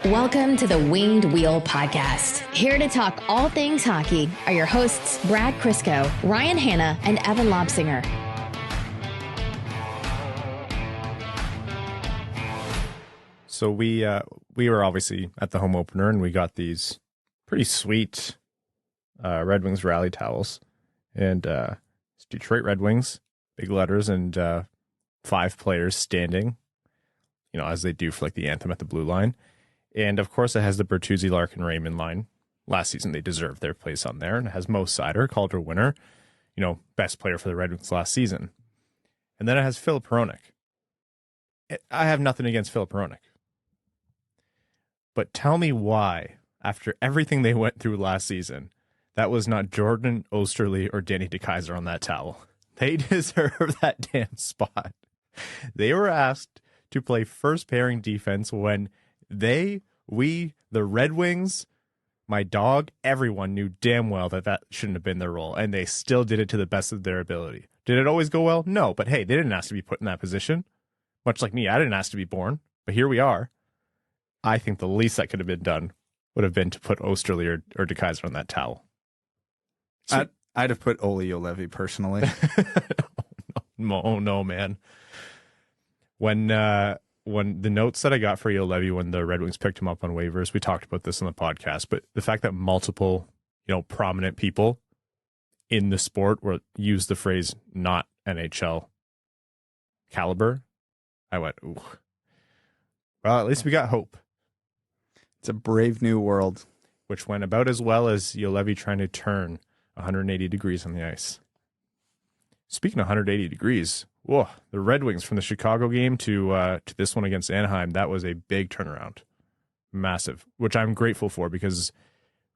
Welcome to the Winged Wheel Podcast. Here to talk all things hockey are your hosts, Brad Crisco, Ryan Hanna, and Evan Lobsinger. So we were obviously at the home opener, and we got these pretty sweet Red Wings rally towels. And it's Detroit Red Wings, big letters, and 5 players standing, you know, as they do for like the anthem at the blue line. And of course, it has the Bertuzzi, Larkin, Raymond line. Last season, they deserved their place on there. And it has Mo Seider, Calder winner, you know, best player for the Red Wings last season. And then it has Ville Husso. I have nothing against Ville Husso. But tell me why, after everything they went through last season, that was not Jordan Oesterle or Danny DeKeyser on that towel. They deserve that damn spot. They were asked to play first pairing defense when we, the Red Wings, my dog, everyone knew damn well that shouldn't have been their role, and they still did it to the best of their ability. Did it always go well? No, but hey, they didn't ask to be put in that position. Much like me, I didn't ask to be born, but here we are. I think the least that could have been done would have been to put Oesterle or DeKeyser on that towel. So, I'd have put Olli Juolevi personally. No, man. When the notes that I got for Juolevi when the Red Wings picked him up on waivers, we talked about this on the podcast, but the fact that multiple, you know, prominent people in the sport were used the phrase not NHL caliber, I went, ooh. Well, at least we got hope. It's a brave new world. Which went about as well as Juolevi trying to turn 180 degrees on the ice. Speaking of 180 degrees, whoa, the Red Wings from the Chicago game to this one against Anaheim, that was a big turnaround. Massive, which I'm grateful for because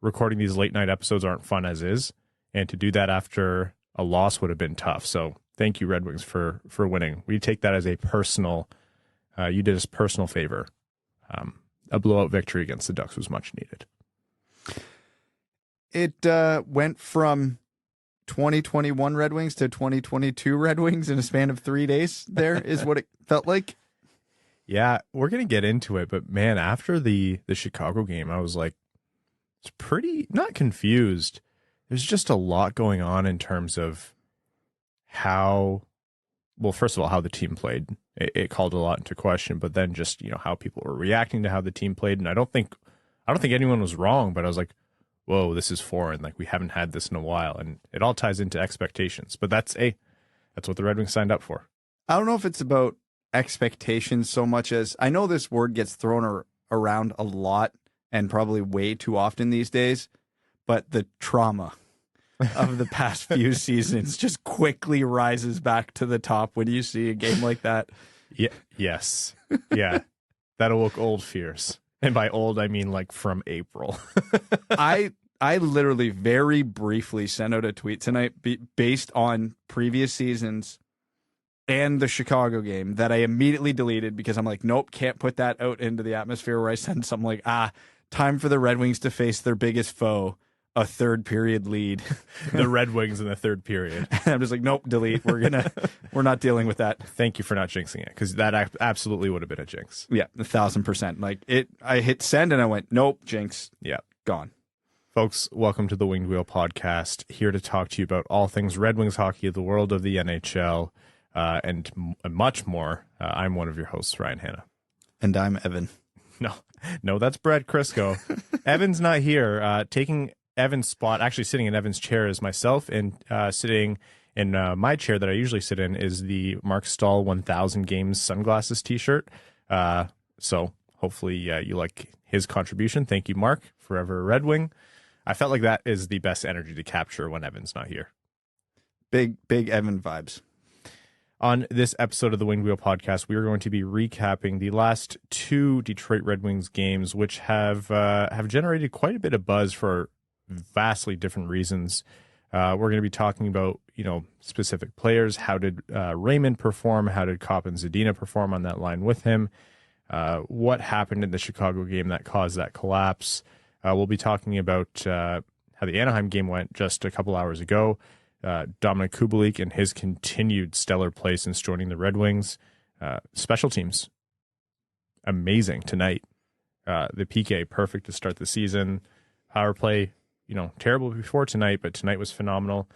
recording these late night episodes aren't fun as is. And to do that after a loss would have been tough. So thank you, Red Wings, for winning. We take that as a personal, you did us a personal favor. A blowout victory against the Ducks was much needed. It went from 2021 Red Wings to 2022 Red Wings in a span of 3 days. There is what it felt like. Yeah, we're going to get into it, but man, after the Chicago game, I was like, it's pretty, not confused. There's just a lot going on in terms of how, well, first of all, how the team played. It called a lot into question, but then just, you know, how people were reacting to how the team played. And I don't think anyone was wrong, but I was like, whoa, this is foreign. Like, we haven't had this in a while. And it all ties into expectations. But that's what the Red Wings signed up for. I don't know if it's about expectations so much as, I know this word gets thrown around a lot and probably way too often these days, but the trauma of the past few seasons just quickly rises back to the top when you see a game like that. Yeah. Yes. Yeah. That'll look old fears. And by old, I mean like from April. I literally very briefly sent out a tweet tonight based on previous seasons and the Chicago game that I immediately deleted because I'm like, nope, can't put that out into the atmosphere, where I send something like, time for the Red Wings to face their biggest foe, a third period lead. The Red Wings in the third period. And I'm just like, nope, delete. We're not dealing with that. Thank you for not jinxing it, because that absolutely would have been a jinx. Yeah, 1,000%. Like I hit send and I went, nope, jinx. Yeah, gone. Folks, welcome to the Winged Wheel Podcast. Here to talk to you about all things Red Wings hockey, the world of the NHL, and much more. I'm one of your hosts, Ryan Hanna. And I'm Evan. No, that's Brad Crisco. Evan's not here. Taking Evan's spot, actually sitting in Evan's chair, is myself, and sitting in my chair that I usually sit in is the Mark Stahl 1000 Games Sunglasses t-shirt. So hopefully you like his contribution. Thank you, Mark. Forever a Red Wing. I felt like that is the best energy to capture when Evan's not here. Big Evan vibes. On this episode of the Winged Wheel Podcast, we are going to be recapping the last 2 Detroit Red Wings games, which have generated quite a bit of buzz for vastly different reasons. We're going to be talking about, you know, specific players. How did Raymond perform? How did Copp and Zadina perform on that line with him? What happened in the Chicago game that caused that collapse? We'll be talking about how the Anaheim game went just a couple hours ago. Dominik Kubalik and his continued stellar play since joining the Red Wings. Special teams, amazing tonight. The PK, perfect to start the season. Power play, terrible before tonight, but tonight was phenomenal.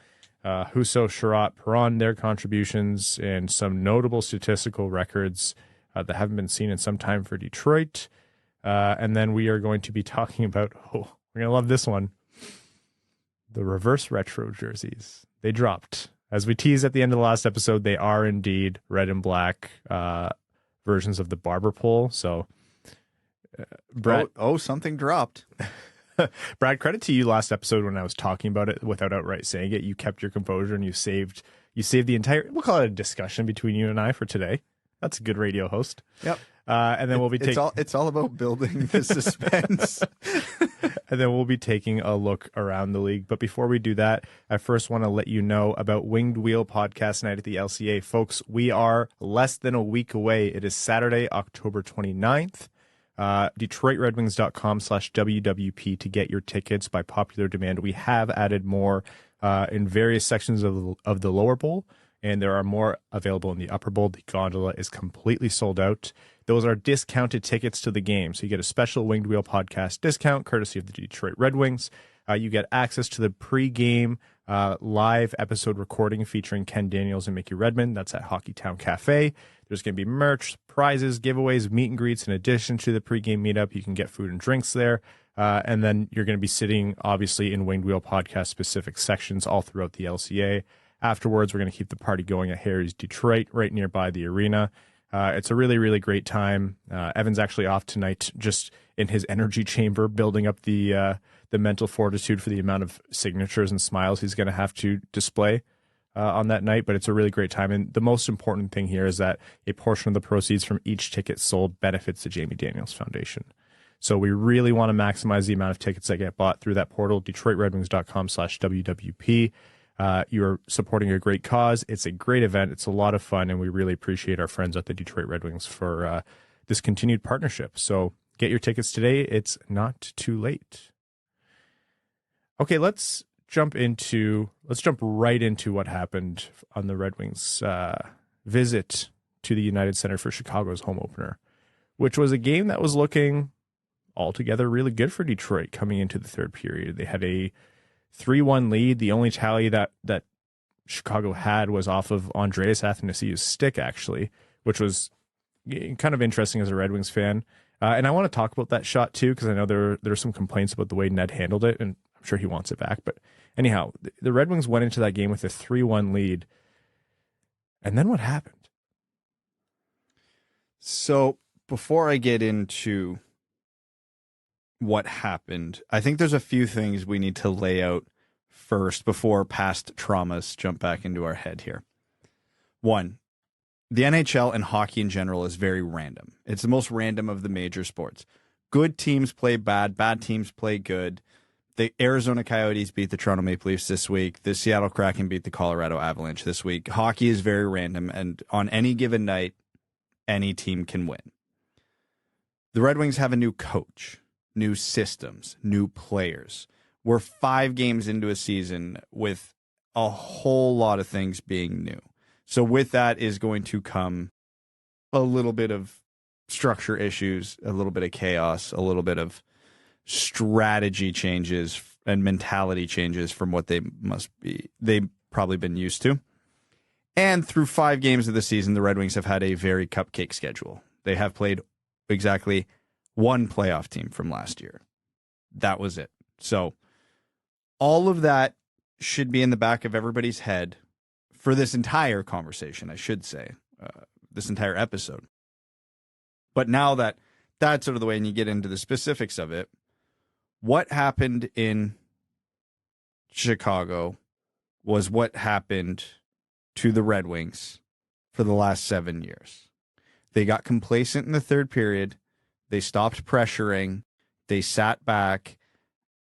Husso, Chiarot, Perron, their contributions, and some notable statistical records that haven't been seen in some time for Detroit. And then we are going to be talking about, we're going to love this one, the reverse retro jerseys. They dropped. As we teased at the end of the last episode, they are indeed red and black versions of the barber pole. So, Brad, something dropped. Brad, credit to you last episode when I was talking about it without outright saying it. You kept your composure and you saved the entire, we'll call it a discussion between you and I for today. That's a good radio host. Yep. And then we'll be taking... It's all about building the suspense. And then we'll be taking a look around the league. But before we do that, I first want to let you know about Winged Wheel Podcast Night at the LCA. Folks, we are less than a week away. It is Saturday, October 29th. DetroitRedWings.com/WWP to get your tickets by popular demand. We have added more in various sections of the lower bowl, and there are more available in the upper bowl. The gondola is completely sold out. Those are discounted tickets to the game. So you get a special Winged Wheel Podcast discount courtesy of the Detroit Red Wings. You get access to the pre-game live episode recording featuring Ken Daniels and Mickey Redmond. That's at Hockeytown Cafe. There's going to be merch, prizes, giveaways, meet and greets. In addition to the pregame meetup, you can get food and drinks there. And then you're going to be sitting, obviously, in Winged Wheel Podcast specific sections all throughout the LCA. Afterwards, we're going to keep the party going at Harry's Detroit, right nearby the arena. It's a really, really great time. Evan's actually off tonight, just in his energy chamber, building up the mental fortitude for the amount of signatures and smiles he's going to have to display on that night. But it's a really great time. And the most important thing here is that a portion of the proceeds from each ticket sold benefits the Jamie Daniels Foundation. So we really want to maximize the amount of tickets that get bought through that portal, DetroitRedWings.com/WWP. You're supporting a great cause. It's a great event. It's a lot of fun, and we really appreciate our friends at the Detroit Red Wings for this continued partnership. So get your tickets today. It's not too late. Okay, let's jump right into what happened on the Red Wings visit to the United Center for Chicago's home opener, which was a game that was looking altogether really good for Detroit coming into the third period. They had a 3-1 lead. The only tally that Chicago had was off of Andreas Athanasiou's stick, actually, which was kind of interesting as a Red Wings fan. And I want to talk about that shot, too, because I know there are some complaints about the way Ned handled it, and I'm sure he wants it back. But anyhow, the Red Wings went into that game with a 3-1 lead. And then what happened? So before I get into what happened, I think there's a few things we need to lay out first before past traumas jump back into our head here. One, the NHL and hockey in general is very random. It's the most random of the major sports. Good teams play bad teams play good. The Arizona Coyotes beat the Toronto Maple Leafs this week. The Seattle Kraken beat the Colorado Avalanche this week. Hockey is very random, and on any given night, any team can win. The Red Wings have a new coach, new systems, new players. We're 5 games into a season with a whole lot of things being new. So with that is going to come a little bit of structure issues, a little bit of chaos, a little bit of strategy changes and mentality changes from what they've probably been used to. And through 5 games of the season, the Red Wings have had a very cupcake schedule. They have played exactly one playoff team from last year. That was it. So all of that should be in the back of everybody's head for this entire conversation, I should say, this entire episode. But now that that's sort of the way and you get into the specifics of it, what happened in Chicago was what happened to the Red Wings for the last 7 years. They got complacent in the third period. They stopped pressuring. They sat back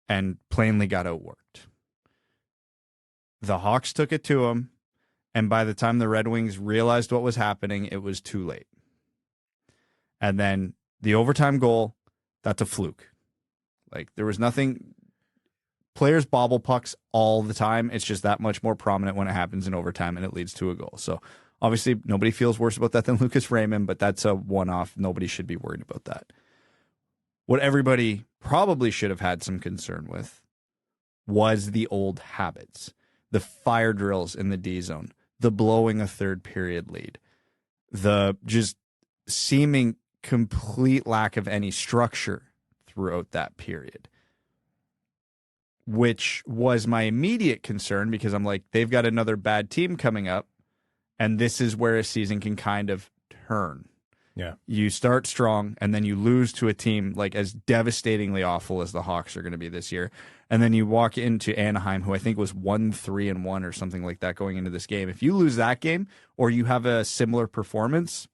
and plainly got outworked. The Hawks took it to them, and by the time the Red Wings realized what was happening, it was too late. And then the overtime goal, that's a fluke. Like, there was nothing. Players bobble pucks all the time. It's just that much more prominent when it happens in overtime and it leads to a goal. So obviously nobody feels worse about that than Lucas Raymond, but that's a one-off. Nobody should be worried about that. What everybody probably should have had some concern with was the old habits, the fire drills in the D zone, the blowing a third period lead, the just seeming complete lack of any structure throughout that period, which was my immediate concern because I'm like, they've got another bad team coming up, and this is where a season can kind of turn. Yeah. You start strong, and then you lose to a team like as devastatingly awful as the Hawks are going to be this year. And then you walk into Anaheim, who I think was 1-3-1 or something like that going into this game. If you lose that game or you have a similar performance,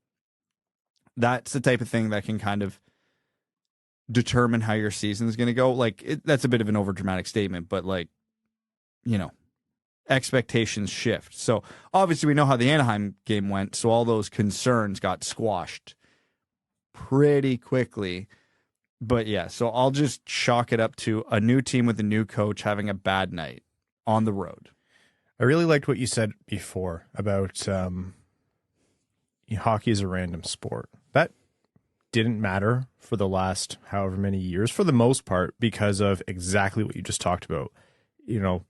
that's the type of thing that can kind of determine how your season is going to go. Like, that's a bit of an overdramatic statement, but like, you know, expectations shift. So obviously we know how the Anaheim game went, so all those concerns got squashed pretty quickly. But yeah, so I'll just chalk it up to a new team with a new coach having a bad night on the road. I really liked what you said before about hockey is a random sport. That didn't matter for the last however many years, for the most part, because of exactly what you just talked about. You know,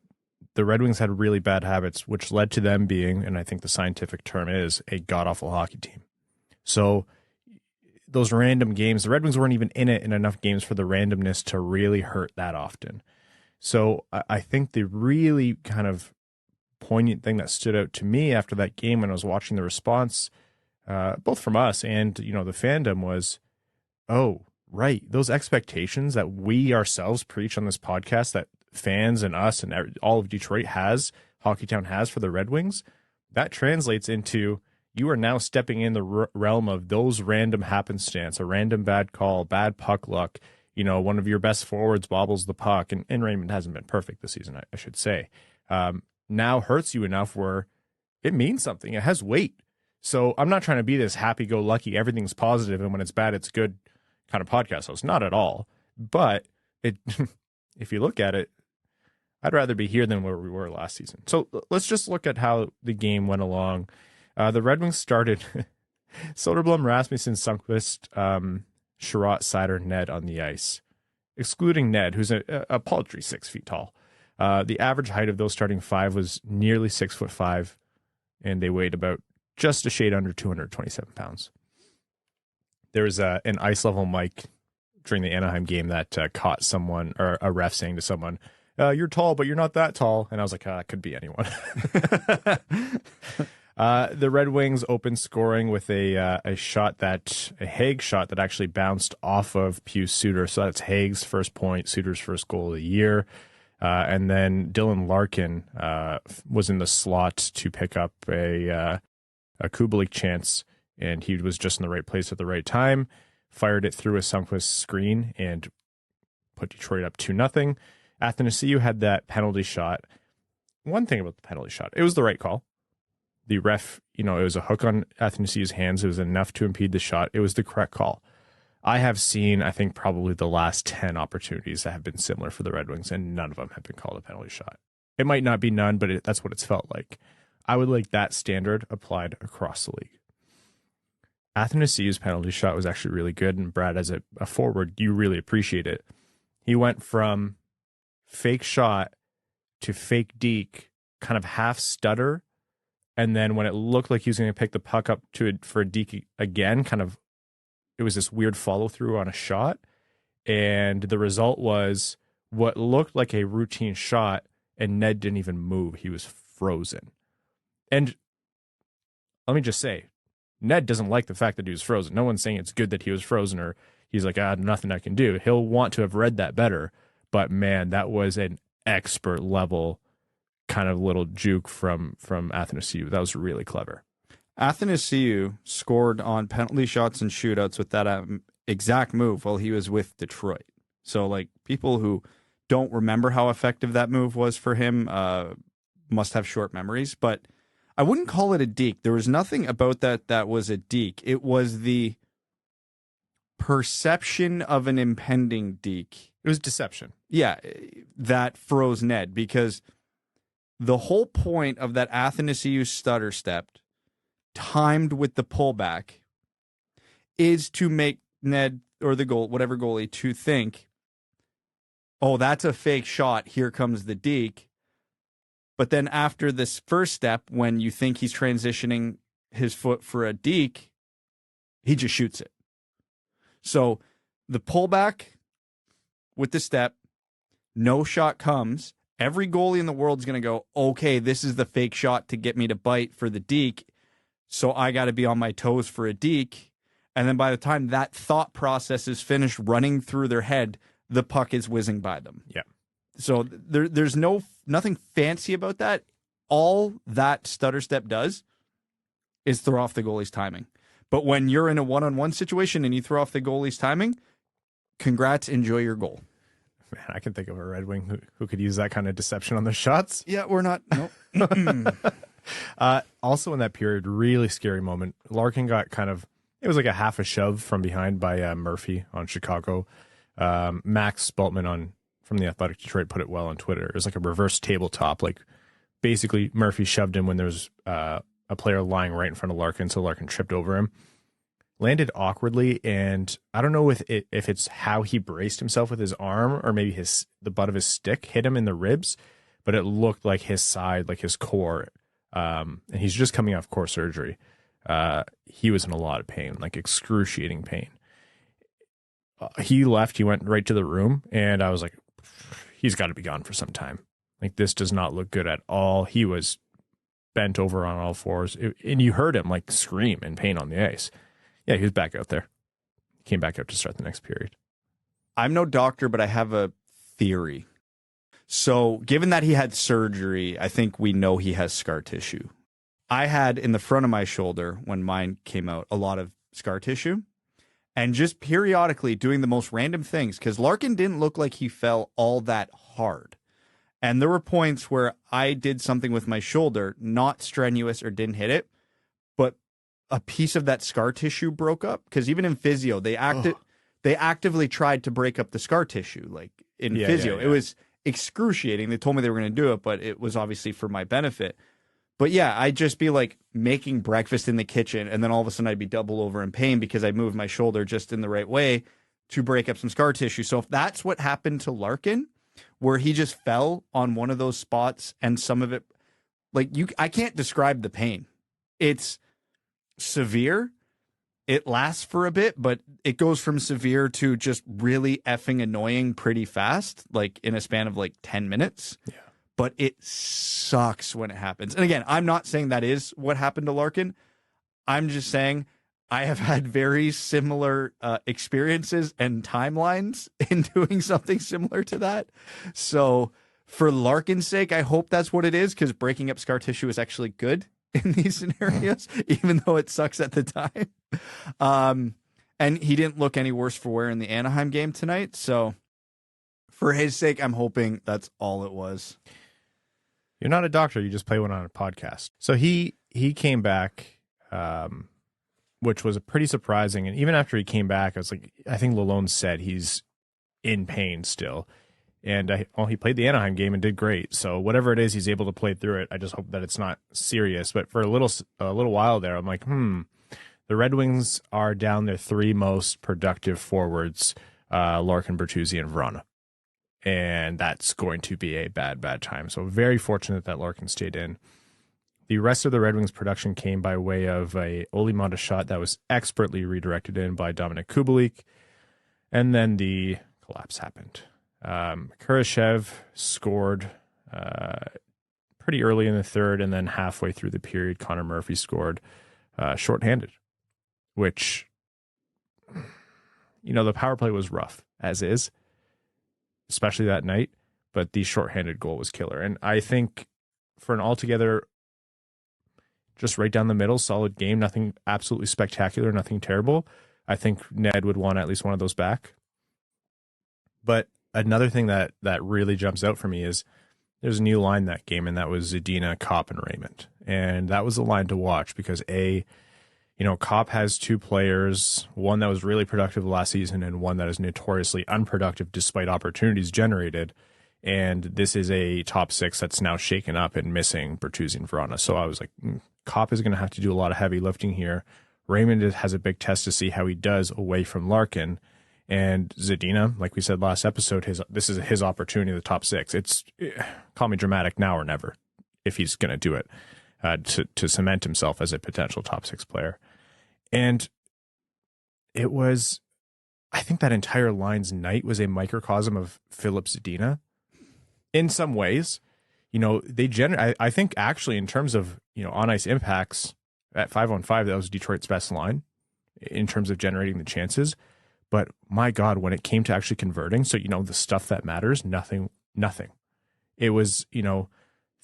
the Red Wings had really bad habits, which led to them being, and I think the scientific term is, a god-awful hockey team. So those random games, the Red Wings weren't even in it in enough games for the randomness to really hurt that often. So I think the really kind of poignant thing that stood out to me after that game when I was watching the response, both from us and, you know, the fandom was, oh, right, those expectations that we ourselves preach on this podcast that fans and us and all of Detroit has, Hockeytown has for the Red Wings, that translates into you are now stepping in the realm of those random happenstance, a random bad call, bad puck luck. You know, one of your best forwards bobbles the puck, and Raymond hasn't been perfect this season, I should say. Now hurts you enough where it means something. It has weight. So I'm not trying to be this happy-go-lucky, everything's positive, and when it's bad, it's good kind of podcast host. Not at all. But it, if you look at it, I'd rather be here than where we were last season. So let's just look at how the game went along. The Red Wings started Soderblom, Rasmussen, Sundqvist, Chiarot, Seider, Ned on the ice, excluding Ned, who's a paltry 6 feet tall. The average height of those starting five was nearly 6'5", and they weighed about just a shade under 227 pounds. There was an ice level mic during the Anaheim game that caught someone, or a ref saying to someone, "You're tall, but you're not that tall." And I was like, that could be anyone. The Red Wings opened scoring with a Xhekaj shot that actually bounced off of Pius Suter. So that's Xhekaj's first point, Suter's first goal of the year. And then Dylan Larkin was in the slot to pick up a Kubalik chance, and he was just in the right place at the right time, fired it through a Sundqvist screen and put Detroit up 2-0. Athanasiou had that penalty shot. One thing about the penalty shot, it was the right call. The ref, it was a hook on Athanasiou's hands. It was enough to impede the shot. It was the correct call. I have seen, I think, probably the last 10 opportunities that have been similar for the Red Wings, and none of them have been called a penalty shot. It might not be none, but that's what it's felt like. I would like that standard applied across the league. Athanasiou's penalty shot was actually really good, and Brad, as a forward, you really appreciate it. He went from fake shot to fake deke, kind of half stutter, and then when it looked like he was going to pick the puck up for a deke again, it was this weird follow through on a shot, and the result was what looked like a routine shot, and Ned didn't even move. He was frozen. And let me just say, Ned doesn't like the fact that he was frozen. No one's saying it's good that he was frozen or he's like, nothing I can do. He'll want to have read that better. But man, that was an expert level kind of little juke from Athanasiou. That was really clever. Athanasiou scored on penalty shots and shootouts with that exact move while he was with Detroit. So, like, people who don't remember how effective that move was for him must have short memories. But I wouldn't call it a deke. There was nothing about that was a deke. It was the perception of an impending deke. It was deception. Yeah, that froze Ned, because the whole point of that Athanasiou stutter step timed with the pullback is to make Ned or the goal, whatever goalie, to think, oh, that's a fake shot. Here comes the deke. But then after this first step, when you think he's transitioning his foot for a deke, he just shoots it. So the pullback with the step, no shot comes. Every goalie in the world is going to go, okay, this is the fake shot to get me to bite for the deke. So I got to be on my toes for a deke. And then by the time that thought process is finished running through their head, the puck is whizzing by them. Yeah. So there's nothing fancy about that. All that stutter step does is throw off the goalie's timing. But when you're in a one-on-one situation and you throw off the goalie's timing, congrats, enjoy your goal. Man, I can think of a Red Wing who could use that kind of deception on their shots. Yeah, we're not. Nope. Also in that period, really scary moment. Larkin got it was like a half a shove from behind by Murphy on Chicago. Max Spaltman from the Athletic Detroit put it well on Twitter. It was like a reverse tabletop. Like basically Murphy shoved him when there was a player lying right in front of Larkin, so Larkin tripped over him. Landed awkwardly, and I don't know if it's how he braced himself with his arm or maybe the butt of his stick hit him in the ribs, but it looked like his side, like his core, and he's just coming off core surgery. He was in a lot of pain, like excruciating pain. He left, he went right to the room, and I was like, he's got to be gone for some time. Like, this does not look good at all. He was bent over on all fours, and you heard him like scream in pain on the ice. Yeah, he was back out there. He came back out to start the next period. I'm no doctor, but I have a theory. So given that he had surgery, I think we know he has scar tissue. I had in the front of my shoulder, when mine came out, a lot of scar tissue. And just periodically doing the most random things, because Larkin didn't look like he fell all that hard. And there were points where I did something with my shoulder, not strenuous or didn't hit it, but a piece of that scar tissue broke up. Because even in physio, they actively tried to break up the scar tissue. Like in physio, it was excruciating. They told me they were going to do it, but it was obviously for my benefit. But yeah, I'd just be like making breakfast in the kitchen, and then all of a sudden I'd be double over in pain because I moved my shoulder just in the right way to break up some scar tissue. So if that's what happened to Larkin, where he just fell on one of those spots and some of it, I can't describe the pain. It's severe. It lasts for a bit, but it goes from severe to just really effing annoying pretty fast, like in a span of like 10 minutes. Yeah. But it sucks when it happens. And again, I'm not saying that is what happened to Larkin. I'm just saying I have had very similar experiences and timelines in doing something similar to that. So for Larkin's sake, I hope that's what it is, because breaking up scar tissue is actually good in these scenarios, even though it sucks at the time. And he didn't look any worse for wear in the Anaheim game tonight. So for his sake, I'm hoping that's all it was. You're not a doctor. You just play one on a podcast. So he came back, which was pretty surprising. And even after he came back, I think Lalonde said he's in pain still. And he played the Anaheim game and did great. So whatever it is, he's able to play through it. I just hope that it's not serious. But for a little while there, I'm like, the Red Wings are down their three most productive forwards, Larkin, Bertuzzi, and Vrana. And that's going to be a bad time. So very fortunate that Larkin stayed in. The rest of the Red Wings production came by way of a Olimata shot that was expertly redirected in by Dominik Kubalik. And then the collapse happened. Kurashev scored pretty early in the third, and then halfway through the period, Connor Murphy scored shorthanded, which, the power play was rough, as is, especially that night, but the shorthanded goal was killer. And I think for an altogether just right down the middle, solid game, nothing absolutely spectacular, nothing terrible, I think Ned would want at least one of those back. But another thing that really jumps out for me is there's a new line that game, and that was Zadina, Copp, and Raymond. And that was the line to watch because Copp has two players, one that was really productive last season and one that is notoriously unproductive despite opportunities generated. And this is a top six that's now shaken up and missing Bertuzzi and Vrana. So I was like, Copp is going to have to do a lot of heavy lifting here. Raymond has a big test to see how he does away from Larkin. And Zadina, like we said last episode, this is his opportunity in the top 6. It's call me dramatic now or never if he's going to do it to cement himself as a potential top 6 player. And it was, I think that entire line's night was a microcosm of Filip Zadina in some ways. You know, I think actually in terms of, you know, on ice impacts at 5-on-5, that was Detroit's best line in terms of generating the chances. But my God, when it came to actually converting, so, you know, the stuff that matters, nothing. It was, you know,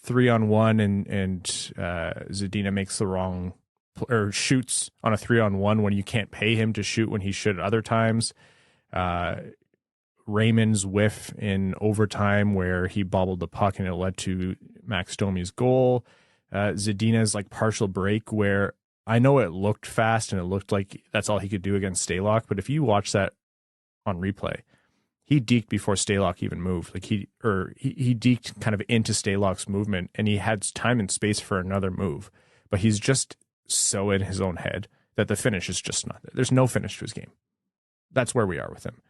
3-on-1 and Zadina makes the wrong or shoots on a 3-on-1 when you can't pay him to shoot when he should at other times. Raymond's whiff in overtime where he bobbled the puck and it led to Max Domi's goal. Zadina's like partial break where I know it looked fast and it looked like that's all he could do against Stalock, but if you watch that on replay, he deked before Stalock even moved. Like he deked kind of into Stalock's movement, and he had time and space for another move, but he's just so in his own head that the finish is just not there. There's no finish to his game. That's where we are with him.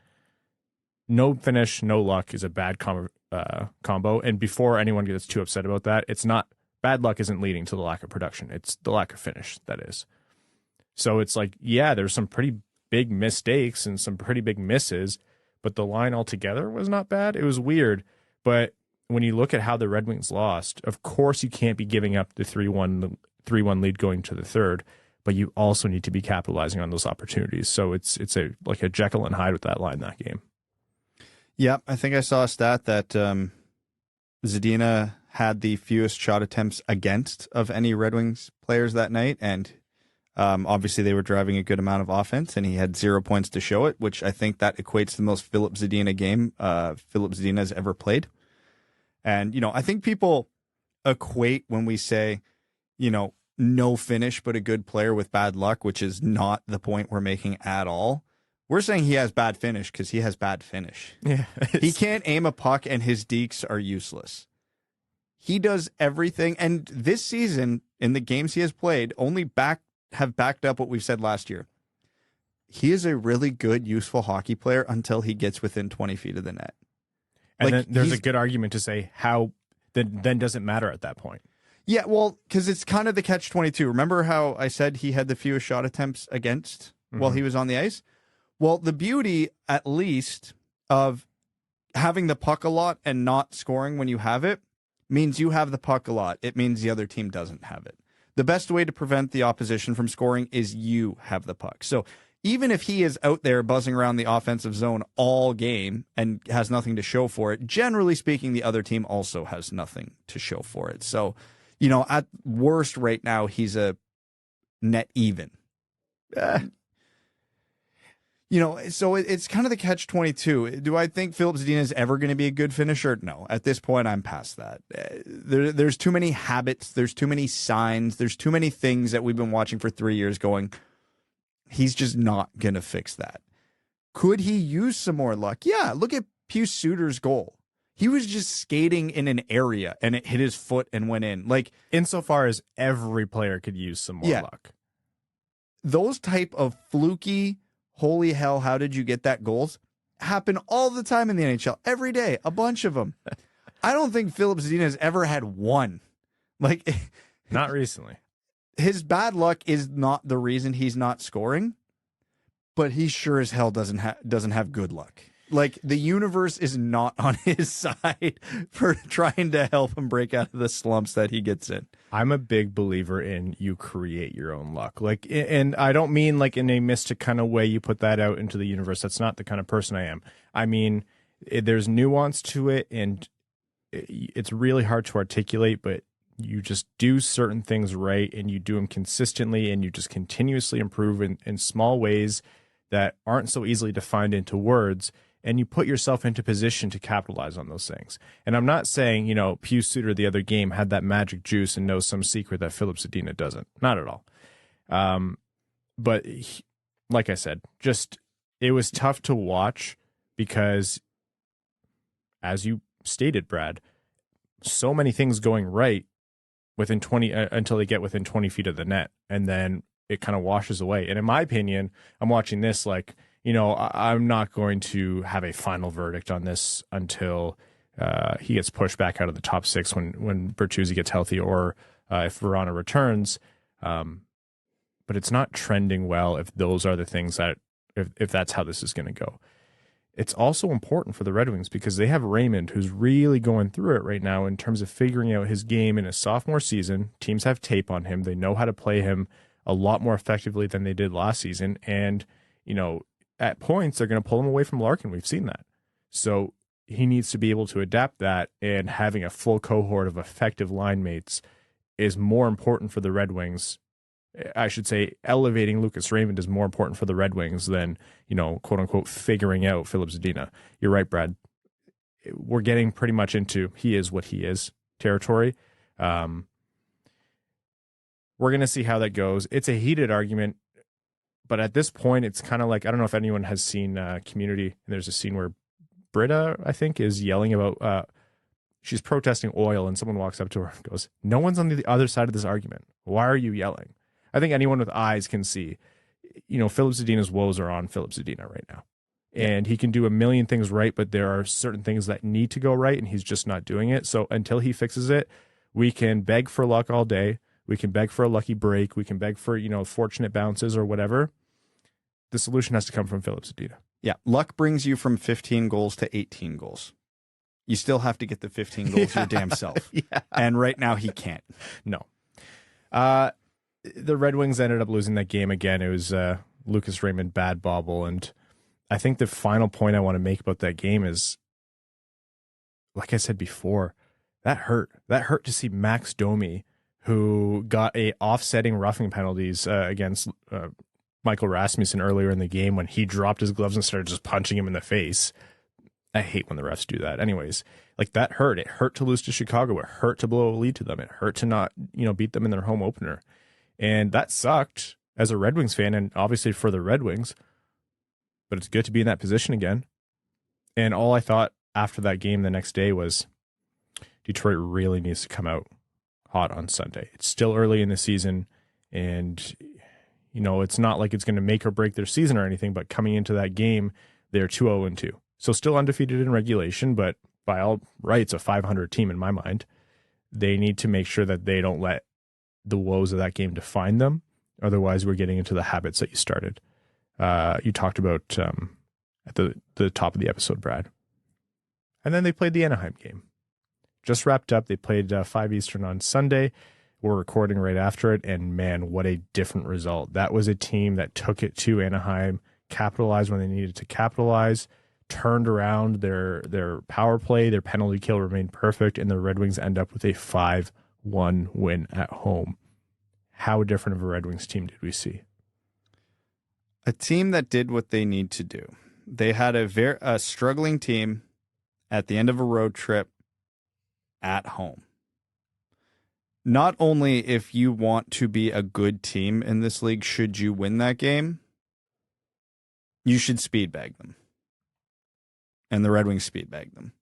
No finish, no luck is a bad combo. And before anyone gets too upset about that, it's not bad luck isn't leading to the lack of production. It's the lack of finish that is. So it's like, yeah, there's some pretty big mistakes and some pretty big misses, but the line altogether was not bad. It was weird. But when you look at how the Red Wings lost, of course you can't be giving up the 3-1 lead going to the third, but you also need to be capitalizing on those opportunities. So it's like a Jekyll and Hyde with that line that game. Yeah, I think I saw a stat that Zadina had the fewest shot attempts against of any Red Wings players that night, and obviously they were driving a good amount of offense, and he had 0 points to show it, which I think that equates to the most Filip Zadina game Filip Zadina has ever played. And, you know, I think people equate when we say, you know, no finish but a good player with bad luck, which is not the point we're making at all. We're saying he has bad finish because he has bad finish. Yeah, he can't aim a puck and his dekes are useless. He does everything. And this season, in the games he has played, have backed up what we've said last year. He is a really good, useful hockey player until he gets within 20 feet of the net. And then there's a good argument to say how then doesn't matter at that point. Yeah, well, because it's kind of the catch-22. Remember how I said he had the fewest shot attempts against while he was on the ice? Well, the beauty, at least, of having the puck a lot and not scoring when you have it means you have the puck a lot. It means the other team doesn't have it. The best way to prevent the opposition from scoring is you have the puck. So even if he is out there buzzing around the offensive zone all game and has nothing to show for it, generally speaking, the other team also has nothing to show for it. So, you know, at worst right now, he's a net even. You know, so it's kind of the catch-22. Do I think Filip Zadina is ever going to be a good finisher? No. At this point, I'm past that. There's too many habits. There's too many signs. There's too many things that we've been watching for 3 years going, he's just not going to fix that. Could he use some more luck? Yeah, look at Pius Suter's goal. He was just skating in an area, and it hit his foot and went in. Like, insofar as every player could use some more luck. Those type of fluky, holy hell, how did you get that goals happen all the time in the NHL. Every day, a bunch of them. I don't think Filip Zadina has ever had one. Like, not recently. His bad luck is not the reason he's not scoring, but he sure as hell doesn't have good luck. Like, the universe is not on his side for trying to help him break out of the slumps that he gets in. I'm a big believer in you create your own luck. Like, and I don't mean like in a mystic kind of way you put that out into the universe. That's not the kind of person I am. I mean, there's nuance to it, and it's really hard to articulate, but you just do certain things right, and you do them consistently, and you just continuously improve in small ways that aren't so easily defined into words. And you put yourself into position to capitalize on those things. And I'm not saying, you know, Pius Suter the other game had that magic juice and knows some secret that Filip Zadina doesn't. Not at all. But like I said, just it was tough to watch because, as you stated, Brad, so many things going right within 20 until they get within 20 feet of the net, and then it kind of washes away. And in my opinion, I'm watching this like, I'm not going to have a final verdict on this until he gets pushed back out of the top 6 when Bertuzzi gets healthy, or if Verona returns. But it's not trending well if those are the things that, if that's how this is going to go. It's also important for the Red Wings because they have Raymond, who's really going through it right now in terms of figuring out his game in his sophomore season. Teams have tape on him. They know how to play him a lot more effectively than they did last season. And, at points, they're going to pull him away from Larkin. We've seen that. So he needs to be able to adapt that, and having a full cohort of effective line mates is more important for the Red Wings. I should say elevating Lucas Raymond is more important for the Red Wings than, quote unquote, figuring out Filip Zadina. You're right, Brad. We're getting pretty much into he is what he is territory. We're going to see how that goes. It's a heated argument, but at this point, it's kind of like, I don't know if anyone has seen Community. There's a scene where Britta, I think, is yelling about, she's protesting oil, and someone walks up to her and goes, "No one's on the other side of this argument. Why are you yelling?" I think anyone with eyes can see, Filip Zadina's woes are on Filip Zadina right now. And he can do a million things right, but there are certain things that need to go right, and he's just not doing it. So until he fixes it, we can beg for luck all day. We can beg for a lucky break. We can beg for, fortunate bounces or whatever. The solution has to come from Filip Zadina. Yeah, luck brings you from 15 goals to 18 goals. You still have to get the 15 goals your damn self. Yeah. And right now he can't. No. The Red Wings ended up losing that game again. It was Lucas Raymond bad bobble. And I think the final point I want to make about that game is, like I said before, that hurt. That hurt to see Max Domi, who got a offsetting roughing penalties against Michael Rasmussen earlier in the game when he dropped his gloves and started just punching him in the face. I hate when the refs do that. Anyways, like that hurt. It hurt to lose to Chicago. It hurt to blow a lead to them. It hurt to not, beat them in their home opener. And that sucked as a Red Wings fan, and obviously for the Red Wings. But it's good to be in that position again. And all I thought after that game the next day was Detroit really needs to come out hot on Sunday. It's still early in the season, and it's not like it's going to make or break their season or anything, but coming into that game, they're 2-0-2. So still undefeated in regulation, but by all rights, a 500 team in my mind. They need to make sure that they don't let the woes of that game define them. Otherwise, we're getting into the habits that you started. You talked about at the top of the episode, Brad. And then they played the Anaheim game. Just wrapped up. They played 5 Eastern on Sunday. We're recording right after it, and man, what a different result. That was a team that took it to Anaheim, capitalized when they needed to capitalize, turned around their power play, their penalty kill remained perfect, and the Red Wings end up with a 5-1 win at home. How different of a Red Wings team did we see? A team that did what they need to do. They had a struggling team at the end of a road trip at home. Not only if you want to be a good team in this league, should you win that game, you should speed bag them. And the Red Wings speed bagged them.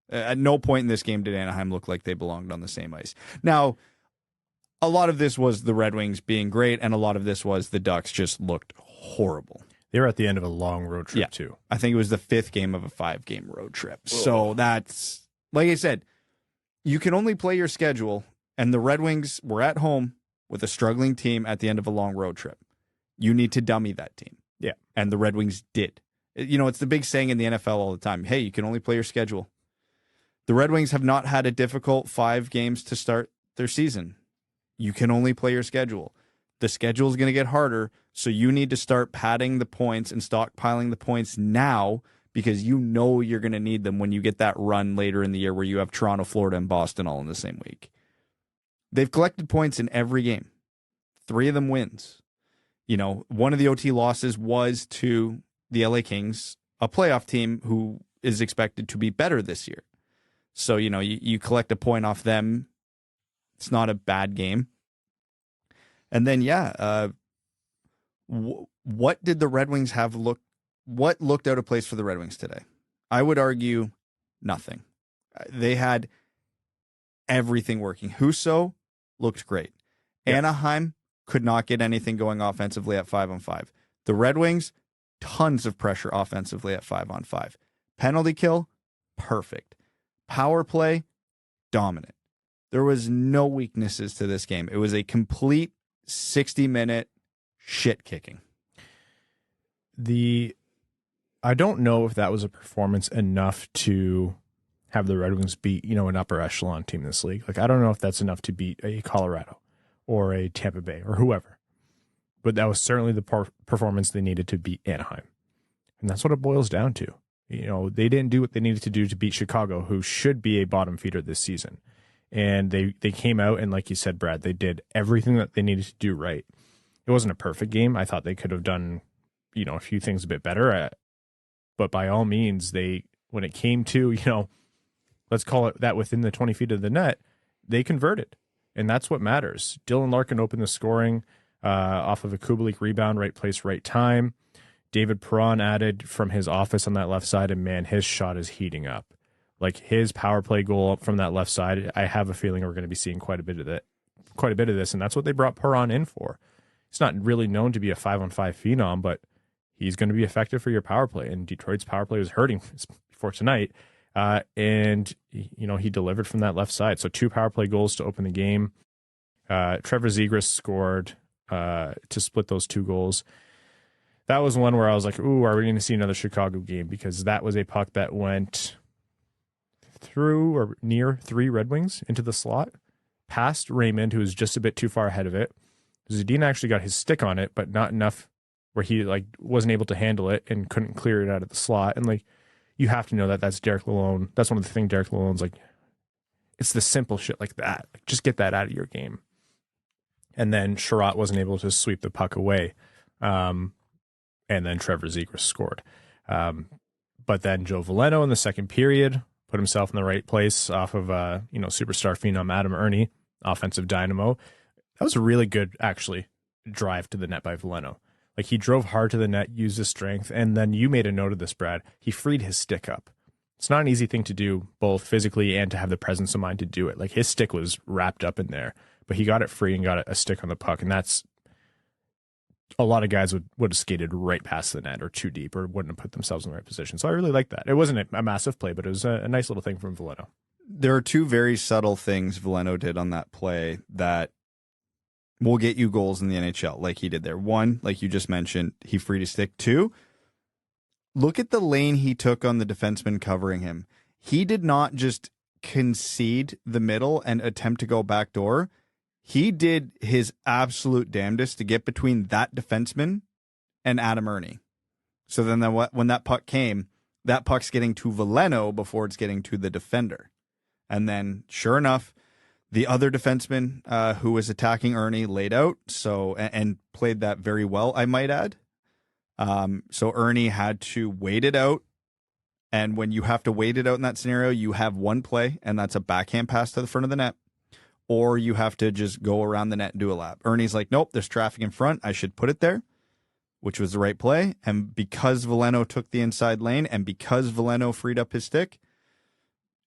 At no point in this game did Anaheim look like they belonged on the same ice. Now, a lot of this was the Red Wings being great, and a lot of this was the Ducks just looked horrible. They were at the end of a long road trip, too. I think it was the 5th game of a 5-game road trip. Whoa. So that's, like I said, you can only play your schedule, and the Red Wings were at home with a struggling team at the end of a long road trip. You need to dummy that team. Yeah. And the Red Wings did. It's the big saying in the NFL all the time. Hey, you can only play your schedule. The Red Wings have not had a difficult 5 games to start their season. You can only play your schedule. The schedule is going to get harder, so you need to start padding the points and stockpiling the points now, because you're going to need them when you get that run later in the year where you have Toronto, Florida, and Boston all in the same week. They've collected points in every game. 3 of them wins. One of the OT losses was to the LA Kings, a playoff team who is expected to be better this year. So, you collect a point off them. It's not a bad game. And then, what did the Red Wings have what looked out of place for the Red Wings today? I would argue nothing. They had everything working. Husso looked great. Yep. Anaheim could not get anything going offensively at 5-on-5. The Red Wings, tons of pressure offensively at 5-on-5. Penalty kill, perfect. Power play, dominant. There was no weaknesses to this game. It was a complete 60-minute shit kicking. I don't know if that was a performance enough to have the Red Wings beat, an upper echelon team in this league. Like, I don't know if that's enough to beat a Colorado or a Tampa Bay or whoever. But that was certainly the performance they needed to beat Anaheim. And that's what it boils down to. They didn't do what they needed to do to beat Chicago, who should be a bottom feeder this season. And they came out, and like you said, Brad, they did everything that they needed to do right. It wasn't a perfect game. I thought they could have done, a few things a bit better. But by all means, when it came to, let's call it that within the 20 feet of the net, they converted. And that's what matters. Dylan Larkin opened the scoring off of a Kubalik rebound, right place, right time. David Perron added from his office on that left side, and man, his shot is heating up. Like, his power play goal from that left side, I have a feeling we're going to be seeing quite a bit of this, and that's what they brought Perron in for. He's not really known to be a 5-on-5 phenom, but he's going to be effective for your power play, and Detroit's power play was hurting before tonight, and he delivered from that left side. So 2 power play goals to open the game. Trevor Zegras scored to split those 2 goals. That was one where I was like, ooh, are we going to see another Chicago game? Because that was a puck that went through or near 3 Red Wings into the slot, past Raymond, who was just a bit too far ahead of it. Zadina actually got his stick on it, but not enough where he wasn't able to handle it and couldn't clear it out of the slot. And you have to know that that's Derek Lalonde. That's one of the things Derek Lalonde's like. It's the simple shit like that. Just get that out of your game. And then Chiarot wasn't able to sweep the puck away. And then Trevor Zegras scored. But then Joe Veleno in the second period put himself in the right place off of superstar phenom Adam Ernie, offensive dynamo. That was a really good, actually, drive to the net by Veleno. He drove hard to the net, used his strength, and then you made a note of this, Brad. He freed his stick up. It's not an easy thing to do, both physically and to have the presence of mind to do it. His stick was wrapped up in there, but he got it free and got a stick on the puck, and that's a lot of guys would have skated right past the net or too deep or wouldn't have put themselves in the right position. So I really like that. It wasn't a massive play, but it was a nice little thing from Veleno. There are 2 very subtle things Veleno did on that play that will get you goals in the NHL, like he did there. 1, like you just mentioned, he freed his stick. 2, look at the lane he took on the defenseman covering him. He did not just concede the middle and attempt to go backdoor. He did his absolute damnedest to get between that defenseman and Adam Ernie. So then when that puck came, that puck's getting to Veleno before it's getting to the defender. And then, sure enough, the other defenseman who was attacking Ernie laid out and played that very well, I might add. So Ernie had to wait it out. And when you have to wait it out in that scenario, you have one play, and that's a backhand pass to the front of the net. Or you have to just go around the net and do a lap. Ernie's like, nope, there's traffic in front. I should put it there, which was the right play. And because Veleno took the inside lane and because Veleno freed up his stick,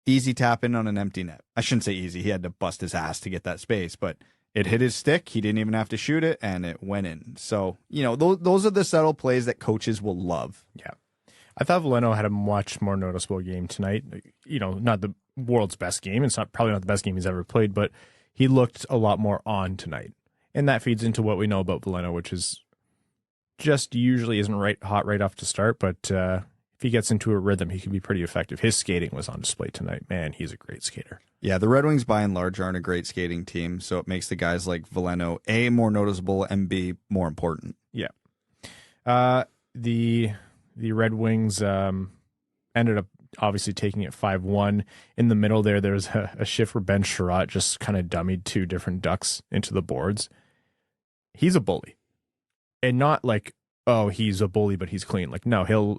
easy tap in on an empty net. I shouldn't say easy. He had to bust his ass to get that space, but it hit his stick. He didn't even have to shoot it, and it went in. So, those are the subtle plays that coaches will love. Yeah. I thought Veleno had a much more noticeable game tonight. Not the world's best game. It's probably not the best game he's ever played, but he looked a lot more on tonight. And that feeds into what we know about Veleno, which is just usually isn't hot right off to start, but if he gets into a rhythm, he can be pretty effective. His skating was on display tonight. Man, he's a great skater. Yeah, the Red Wings by and large aren't a great skating team, so it makes the guys like Veleno, A, more noticeable, and B, more important. Yeah. The Red Wings ended up obviously taking it 5-1. In the middle there's a shift where Ben Chiarot just kind of dummied 2 different ducks into the boards. He's a bully. And not like, oh, he's a bully, but he's clean. No, he'll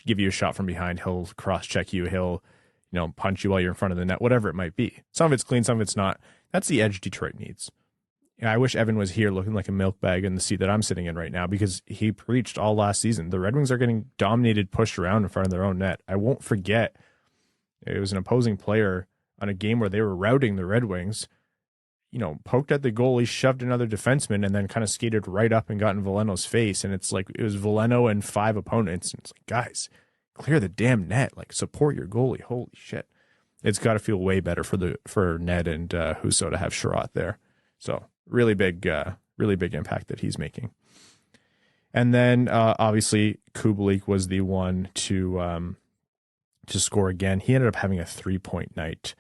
give you a shot from behind. He'll cross-check you. He'll, punch you while you're in front of the net, whatever it might be. Some of it's clean, some of it's not. That's the edge Detroit needs. I wish Evan was here looking like a milk bag in the seat that I'm sitting in right now, because he preached all last season. The Red Wings are getting dominated, pushed around in front of their own net. I won't forget, it was an opposing player on a game where they were routing the Red Wings. poked at the goalie, shoved another defenseman, and then kind of skated right up and got in Veleno's face. And it's like, it was Veleno and 5 opponents. And it's like, guys, clear the damn net. Like, support your goalie. Holy shit. It's got to feel way better for Ned and Husso to have Chiarot there. So really big impact that he's making. And then obviously Kubalik was the one to score again. He ended up having a 3-point night.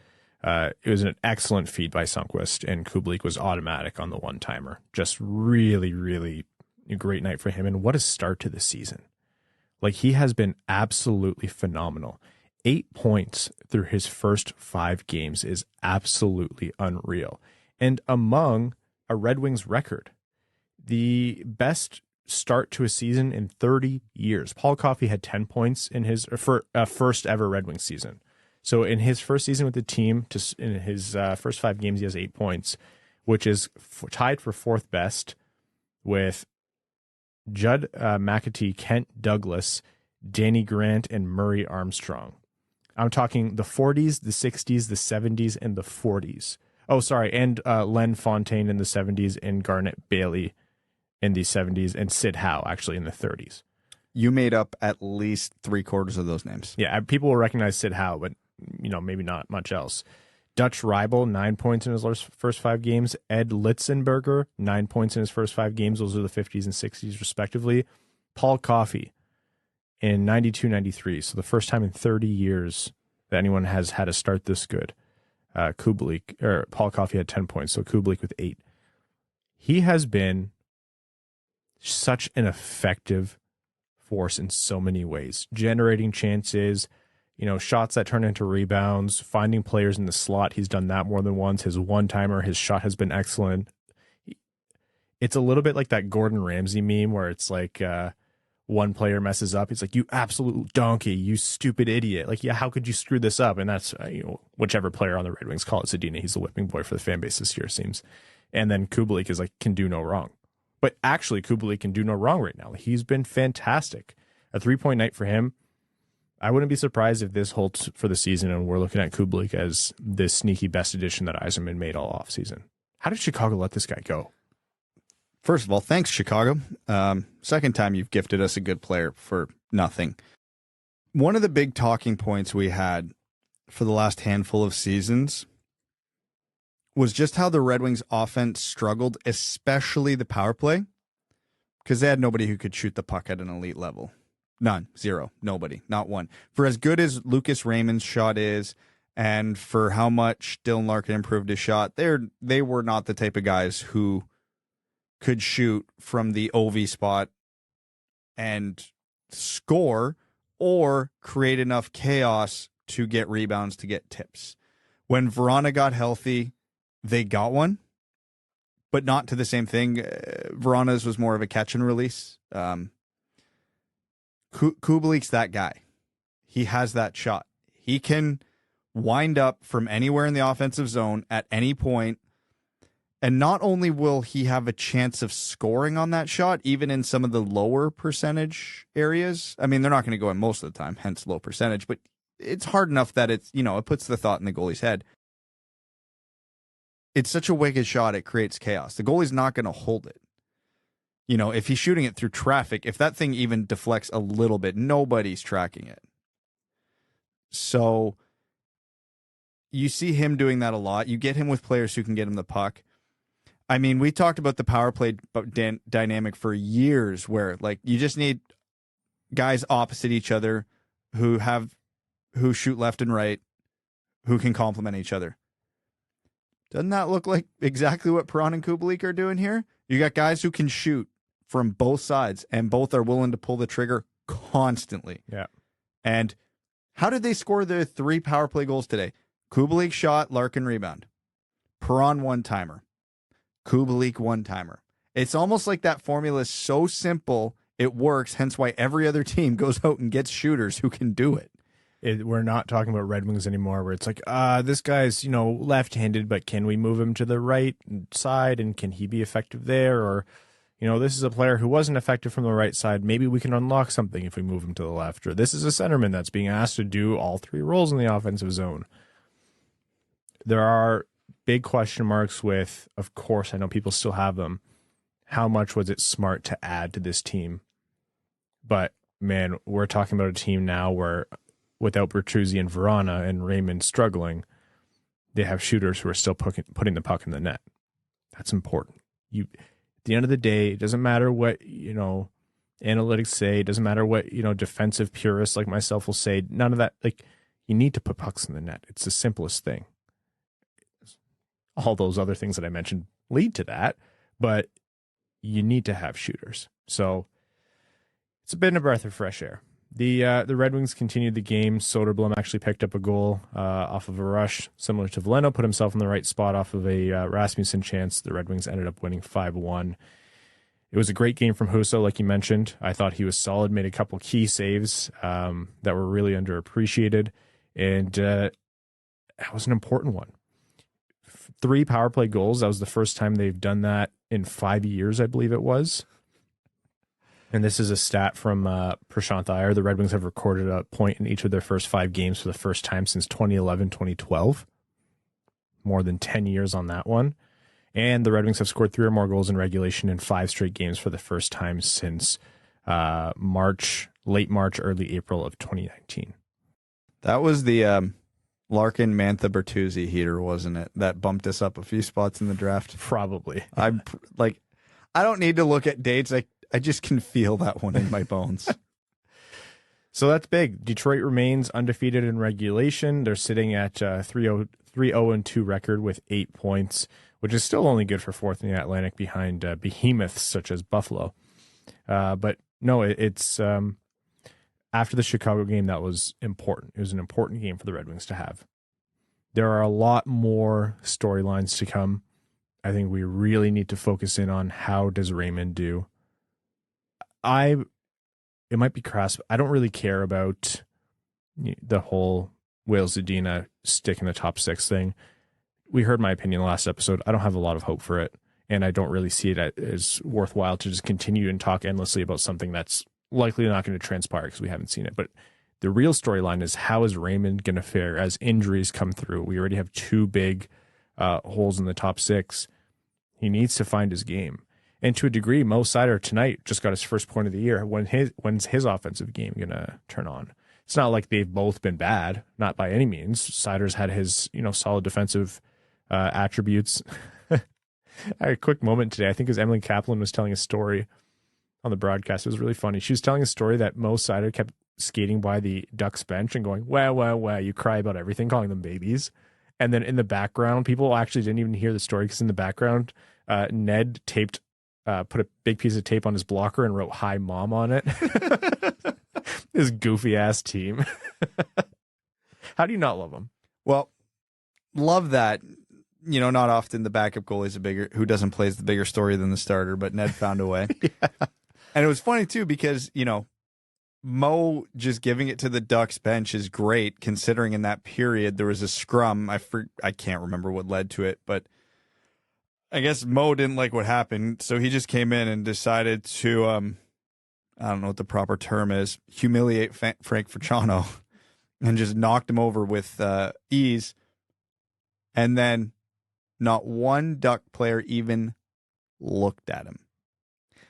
It was an excellent feed by Sundqvist, and Kubalik was automatic on the one-timer. Just really, really a great night for him. And what a start to the season. Like, he has been absolutely phenomenal. 8 points through his first 5 games is absolutely unreal. And among a Red Wings record, the best start to a season in 30 years. Paul Coffey had 10 points in his first ever Red Wings season. So in his first season with the team, in his first 5 games, he has 8 points, which is tied for 4th best with Judd McAtee, Kent Douglas, Danny Grant, and Murray Armstrong. I'm talking the 40s, the 60s, the 70s, and the 40s. Oh, sorry, and Len Fontaine in the 70s, and Garnet Bailey in the 70s, and Sid Howe actually in the 30s. You made up at least 3/4 of those names. Yeah, people will recognize Sid Howe, but maybe not much else. Dutch Rybel, 9 points in his first 5 games. Ed Litzenberger, 9 points in his first 5 games. Those are the 50s and 60s, respectively. Paul Coffey in 92-93. So the first time in 30 years that anyone has had a start this good. Paul Coffey had 10 points, so Kubalik with 8. He has been such an effective force in so many ways, generating chances, shots that turn into rebounds, finding players in the slot. He's done that more than once. His one-timer, his shot has been excellent. It's a little bit like that Gordon Ramsay meme where it's like one player messes up. It's like, you absolute donkey, you stupid idiot. Like, yeah, how could you screw this up? And that's, whichever player on the Red Wings, call it Zadina. He's the whipping boy for the fan base this year, it seems. And then Kubalik is like, can do no wrong. But actually, Kubalik can do no wrong right now. He's been fantastic. A 3-point night for him. I wouldn't be surprised if this holds for the season and we're looking at Kubalik as this sneaky best addition that Yzerman made all offseason. How did Chicago let this guy go? First of all, thanks, Chicago. Second time you've gifted us a good player for nothing. One of the big talking points we had for the last handful of seasons was just how the Red Wings offense struggled, especially the power play, because they had nobody who could shoot the puck at an elite level. None. Zero. Nobody. Not one. For as good as Lucas Raymond's shot is, and for how much Dylan Larkin improved his shot, they were not the type of guys who could shoot from the OV spot and score or create enough chaos to get rebounds, to get tips. When Vrana got healthy, they got one, but not to the same thing. Vrana's was more of a catch and release. Kubalik's that guy. He has that shot. He can wind up from anywhere in the offensive zone at any point. And not only will he have a chance of scoring on that shot, even in some of the lower percentage areas. I mean, they're not going to go in most of the time, hence low percentage, but it's hard enough that it's, it puts the thought in the goalie's head. It's such a wicked shot, it creates chaos. The goalie's not going to hold it. If he's shooting it through traffic, if that thing even deflects a little bit, nobody's tracking it. So you see him doing that a lot. You get him with players who can get him the puck. I mean, we talked about the power play dynamic for years where, like, you just need guys opposite each other who shoot left and right, who can complement each other. Doesn't that look like exactly what Perron and Kubalik are doing here? You got guys who can shoot from both sides, and both are willing to pull the trigger constantly. Yeah. And how did they score their 3 power play goals today? Kubalik shot, Larkin rebound. Perron one-timer. Kubalik one-timer. It's almost like that formula is so simple, it works, hence why every other team goes out and gets shooters who can do it. We're not talking about Red Wings anymore where it's like, this guy's, left-handed, but can we move him to the right side and can he be effective there? Or, this is a player who wasn't effective from the right side. Maybe we can unlock something if we move him to the left. Or this is a centerman that's being asked to do all 3 roles in the offensive zone. There are big question marks with, of course, I know people still have them. How much was it smart to add to this team? But man, we're talking about a team now where without Bertuzzi and Verona and Raymond struggling, they have shooters who are still putting the puck in the net. That's important. At the end of the day, it doesn't matter what, analytics say, it doesn't matter what, defensive purists like myself will say, none of that. Like, you need to put pucks in the net. It's the simplest thing. All those other things that I mentioned lead to that, but you need to have shooters. So it's been a breath of fresh air. The Red Wings continued the game. Soderblom actually picked up a goal off of a rush, similar to Veleno, put himself in the right spot off of a Rasmussen chance. The Red Wings ended up winning 5-1. It was a great game from Husso, like you mentioned. I thought he was solid, made a couple key saves that were really underappreciated, and that was an important one. 3 power play goals. That was the first time they've done that in 5 years, I believe it was. And this is a stat from Prashant Iyer. The Red Wings have recorded a point in each of their first 5 games for the first time since 2011-2012. More than 10 years on that one. And the Red Wings have scored 3 or more goals in regulation in 5 straight games for the first time since late March, early April of 2019. That was the Larkin Mantha Bertuzzi heater, wasn't it? That bumped us up a few spots in the draft. Probably. I don't need to look at dates. I just can feel that one in my bones. So that's big. Detroit remains undefeated in regulation. They're sitting at 3-0-2 record with 8 points, which is still only good for 4th in the Atlantic behind behemoths such as Buffalo. But no, it's after the Chicago game, that was important. It was an important game for the Red Wings to have. There are a lot more storylines to come. I think we really need to focus in on how does Raymond do. It might be crass, but I don't really care about the whole Will Zadina stick in the top 6 thing. We heard my opinion last episode. I don't have a lot of hope for it, and I don't really see it as worthwhile to just continue and talk endlessly about something that's likely not going to transpire because we haven't seen it. But the real storyline is, how is Raymond going to fare as injuries come through? We already have 2 big holes in the top 6. He needs to find his game. And to a degree, Mo Seider tonight just got his first point of the year. When's his offensive game going to turn on? It's not like they've both been bad, not by any means. Seider's had his solid defensive attributes. I had a quick moment today. I think as Emily Kaplan was telling a story on the broadcast, it was really funny. She was telling a story that Mo Seider kept skating by the Ducks bench and going, "Wah, you cry about everything," calling them babies. And then in the background, people actually didn't even hear the story because in the background, Ned put a big piece of tape on his blocker and wrote "Hi, Mom" on it. This goofy ass team. How do you not love them? Well, love that. Not often the backup goalie is who doesn't play is the bigger story than the starter, but Ned found a way. Yeah. And it was funny too because, Mo just giving it to the Ducks bench is great, considering in that period there was a scrum. I can't remember what led to it, but I guess Mo didn't like what happened, so he just came in and decided to, I don't know what the proper term is, humiliate Frank Facciano and just knocked him over with ease. And then not one Duck player even looked at him.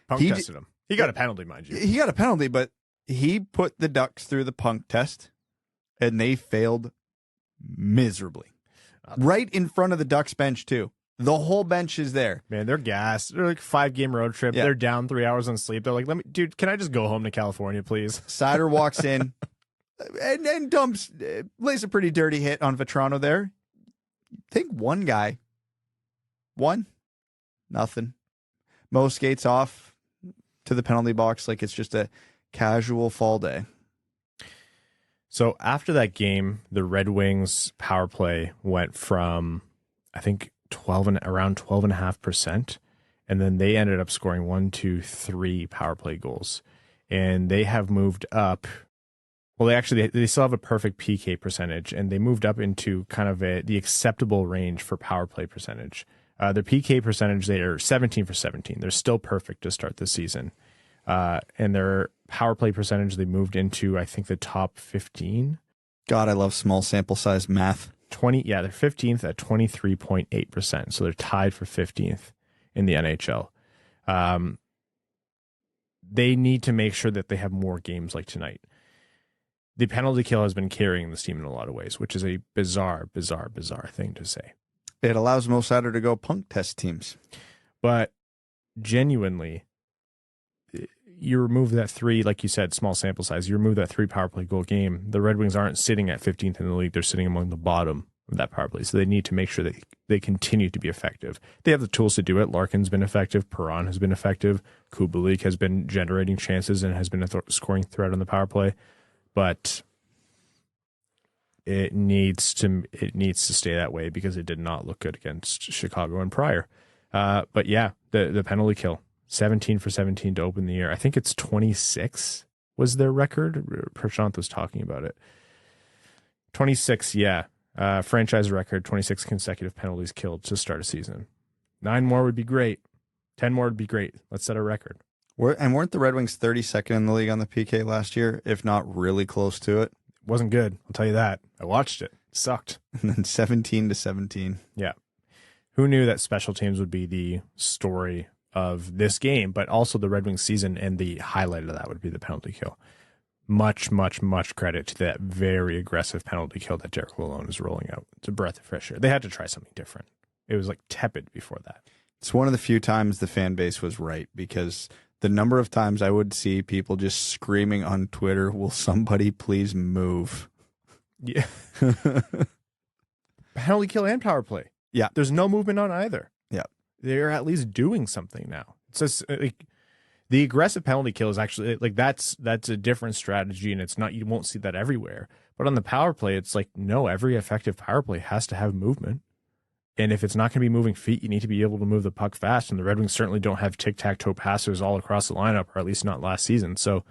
Punk tested him. He got a penalty, mind you. He got a penalty, but he put the Ducks through the punk test, and they failed miserably. Right in front of the Ducks bench, too. The whole bench is there. Man, they're gassed. They're like 5-game road trip. Yeah. They're down 3 hours on sleep. They're like, dude, can I just go home to California, please? Seider walks in and lays a pretty dirty hit on Vetrano there. Think one guy. Nothing. Mo skates off to the penalty box like it's just a casual fall day. So after that game, the Red Wings power play went from, I think, around 12.5%, and then they ended up scoring 1, 2, 3 power play goals, and they have moved up. Well, they still have a perfect PK percentage, and they moved up into kind of the acceptable range for power play percentage. Their PK percentage, they are 17 for 17. They're still perfect to start the season, and their power play percentage, they moved into, I think, the top 15. God, I love small sample size math. they're 15th at 23.8%. So they're tied for 15th in the NHL. They need to make sure that they have more games like tonight. The penalty kill has been carrying this team in a lot of ways, which is a bizarre thing to say. It allows Mo Sader to go punk test teams. But genuinely, you remove that 3, like you said, small sample size, you remove that 3 power play goal game, the Red Wings aren't sitting at 15th in the league. They're sitting among the bottom of that power play. So they need to make sure that they continue to be effective. They have the tools to do it. Larkin's been effective. Perron has been effective. Kubalik has been generating chances and has been a scoring threat on the power play. But it needs to stay that way because it did not look good against Chicago and prior. But yeah, the penalty kill, 17 for 17 to open the year. I think it's 26 was their record. Prashant was talking about it. 26, yeah. Franchise record, 26 consecutive penalties killed to start a season. 9 more would be great. 10 more would be great. Let's set a record. Weren't the Red Wings 32nd in the league on the PK last year, if not really close to it? Wasn't good, I'll tell you that. I watched it. It sucked. And then 17-17. Yeah. Who knew that special teams would be the story of this game, but also the Red Wings season, and the highlight of that would be the penalty kill. Much credit to that very aggressive penalty kill that Derek Lalonde is rolling out. It's a breath of fresh air. They had to try something different. It was like tepid before that. It's one of the few times the fan base was right, because the number of times I would see people just screaming on Twitter, will somebody please move? Yeah. Penalty kill and power play. Yeah. There's no movement on either. Yeah. They're at least doing something now. It's just like the aggressive penalty kill is actually like that's a different strategy, and it's not, you won't see that everywhere. But on the power play, it's like, no, every effective power play has to have movement. And if it's not going to be moving feet, you need to be able to move the puck fast. And the Red Wings certainly don't have tic-tac-toe passers all across the lineup, or at least not last season. So,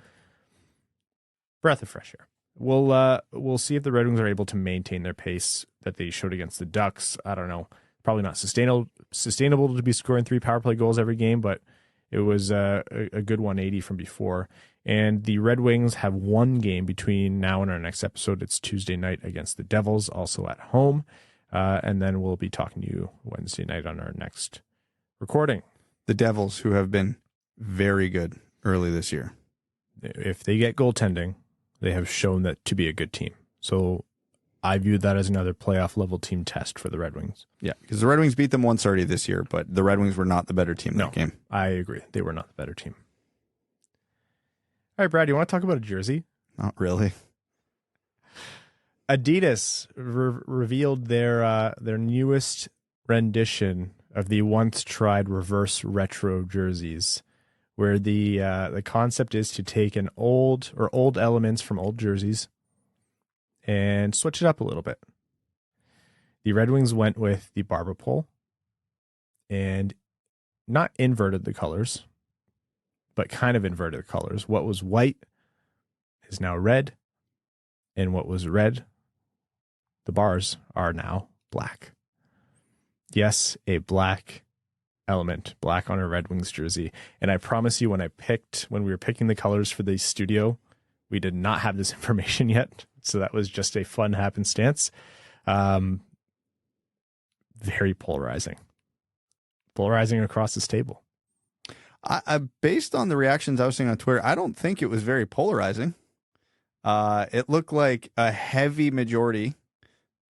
breath of fresh air. We'll see if the Red Wings are able to maintain their pace that they showed against the Ducks. I don't know. Probably not sustainable to be scoring 3 power play goals every game, but it was a good 180 from before. And the Red Wings have one game between now and our next episode. It's Tuesday night against the Devils, also at home. And then we'll be talking to you Wednesday night on our next recording. The Devils, who have been very good early this year. If they get goaltending, they have shown that to be a good team. So I view that as another playoff level team test for the Red Wings. Yeah, because the Red Wings beat them once already this year, but the Red Wings were not the better team that game. I agree. They were not the better team. All right, Brad, you want to talk about a jersey? Not really. Adidas revealed their newest rendition of the once tried reverse retro jerseys, where the concept is to take an old elements from old jerseys and switch it up a little bit. The Red Wings went with the barber pole and not inverted the colors, but kind of inverted the colors. What was white is now red, and what was red, the bars are now black. Yes, a black element, black on a Red Wings jersey. And I promise you, when we were picking the colors for the studio, we did not have this information yet. So that was just a fun happenstance. Very polarizing. Polarizing across this table. Based on the reactions I was seeing on Twitter, I don't think it was very polarizing. It looked like a heavy majority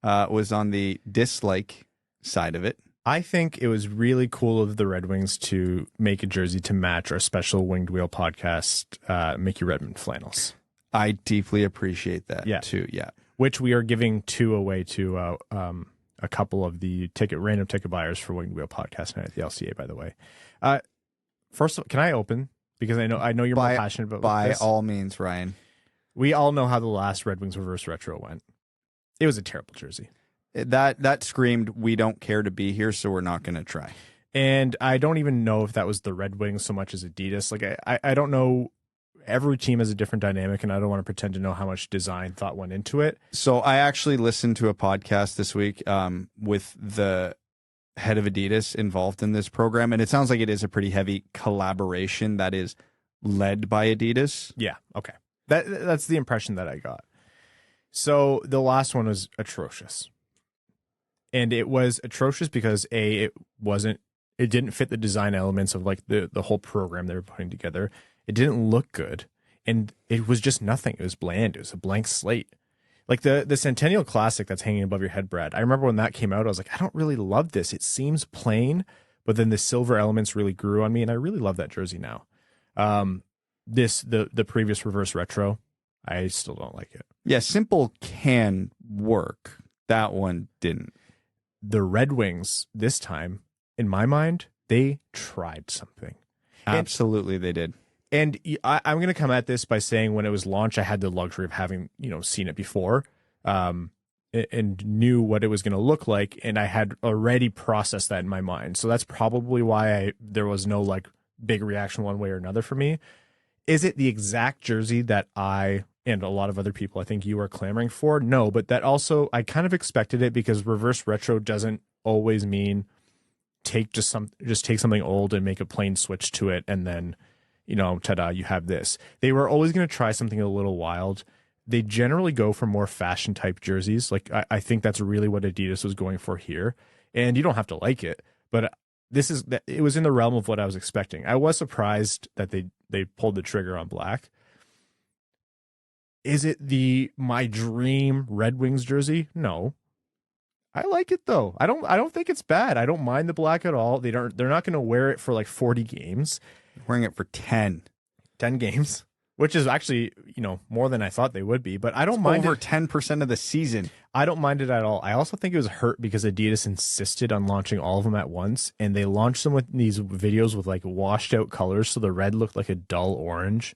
was on the dislike side of it. I think it was really cool of the Red Wings to make a jersey to match our special Winged Wheel podcast, Mickey Redmond flannels. I deeply appreciate that too. Yeah. Which we are giving 2 away to a couple of the random ticket buyers for Winged Wheel podcast night at the LCA, by the way. First of all, can I open? Because I know you're more passionate about this. By all means, Ryan. We all know how the last Red Wings reverse retro went. It was a terrible jersey. That screamed, we don't care to be here, so we're not going to try. And I don't even know if that was the Red Wings so much as Adidas. Like I don't know. Every team has a different dynamic, and I don't want to pretend to know how much design thought went into it. So I actually listened to a podcast this week with the head of Adidas involved in this program, and it sounds like it is a pretty heavy collaboration that is led by Adidas. Yeah, okay. That's the impression that I got. So the last one was atrocious. And it was atrocious because it didn't fit the design elements of like the whole program they were putting together. It didn't look good. And it was just nothing. It was bland. It was a blank slate. Like the Centennial Classic that's hanging above your head, Brad. I remember when that came out, I was like, I don't really love this. It seems plain, but then the silver elements really grew on me, and I really love that jersey now. The previous reverse retro, I still don't like it. Yeah, simple can work. That one didn't. The Red Wings this time, in my mind, they tried something. Absolutely, they did. And I'm going to come at this by saying when it was launched, I had the luxury of having, seen it before, and knew what it was going to look like. And I had already processed that in my mind. So that's probably why there was no like big reaction one way or another for me. Is it the exact jersey that I and a lot of other people, I think you are clamoring for? No, but that also, I kind of expected it because reverse retro doesn't always mean take something old and make a plain switch to it. And then, ta-da, you have this. They were always going to try something a little wild. They generally go for more fashion type jerseys. Like I think that's really what Adidas was going for here. And you don't have to like it, but it was in the realm of what I was expecting. I was surprised that they pulled the trigger on black. Is it my dream Red Wings jersey? No. I like it though. I don't think it's bad. I don't mind the black at all. They're not going to wear it for like 40 games. Wearing it for 10 games, which is actually, more than I thought they would be, but I don't mind over 10% of the season. I don't mind it at all. I also think it was hurt because Adidas insisted on launching all of them at once, and they launched them with these videos with like washed out colors, so the red looked like a dull orange,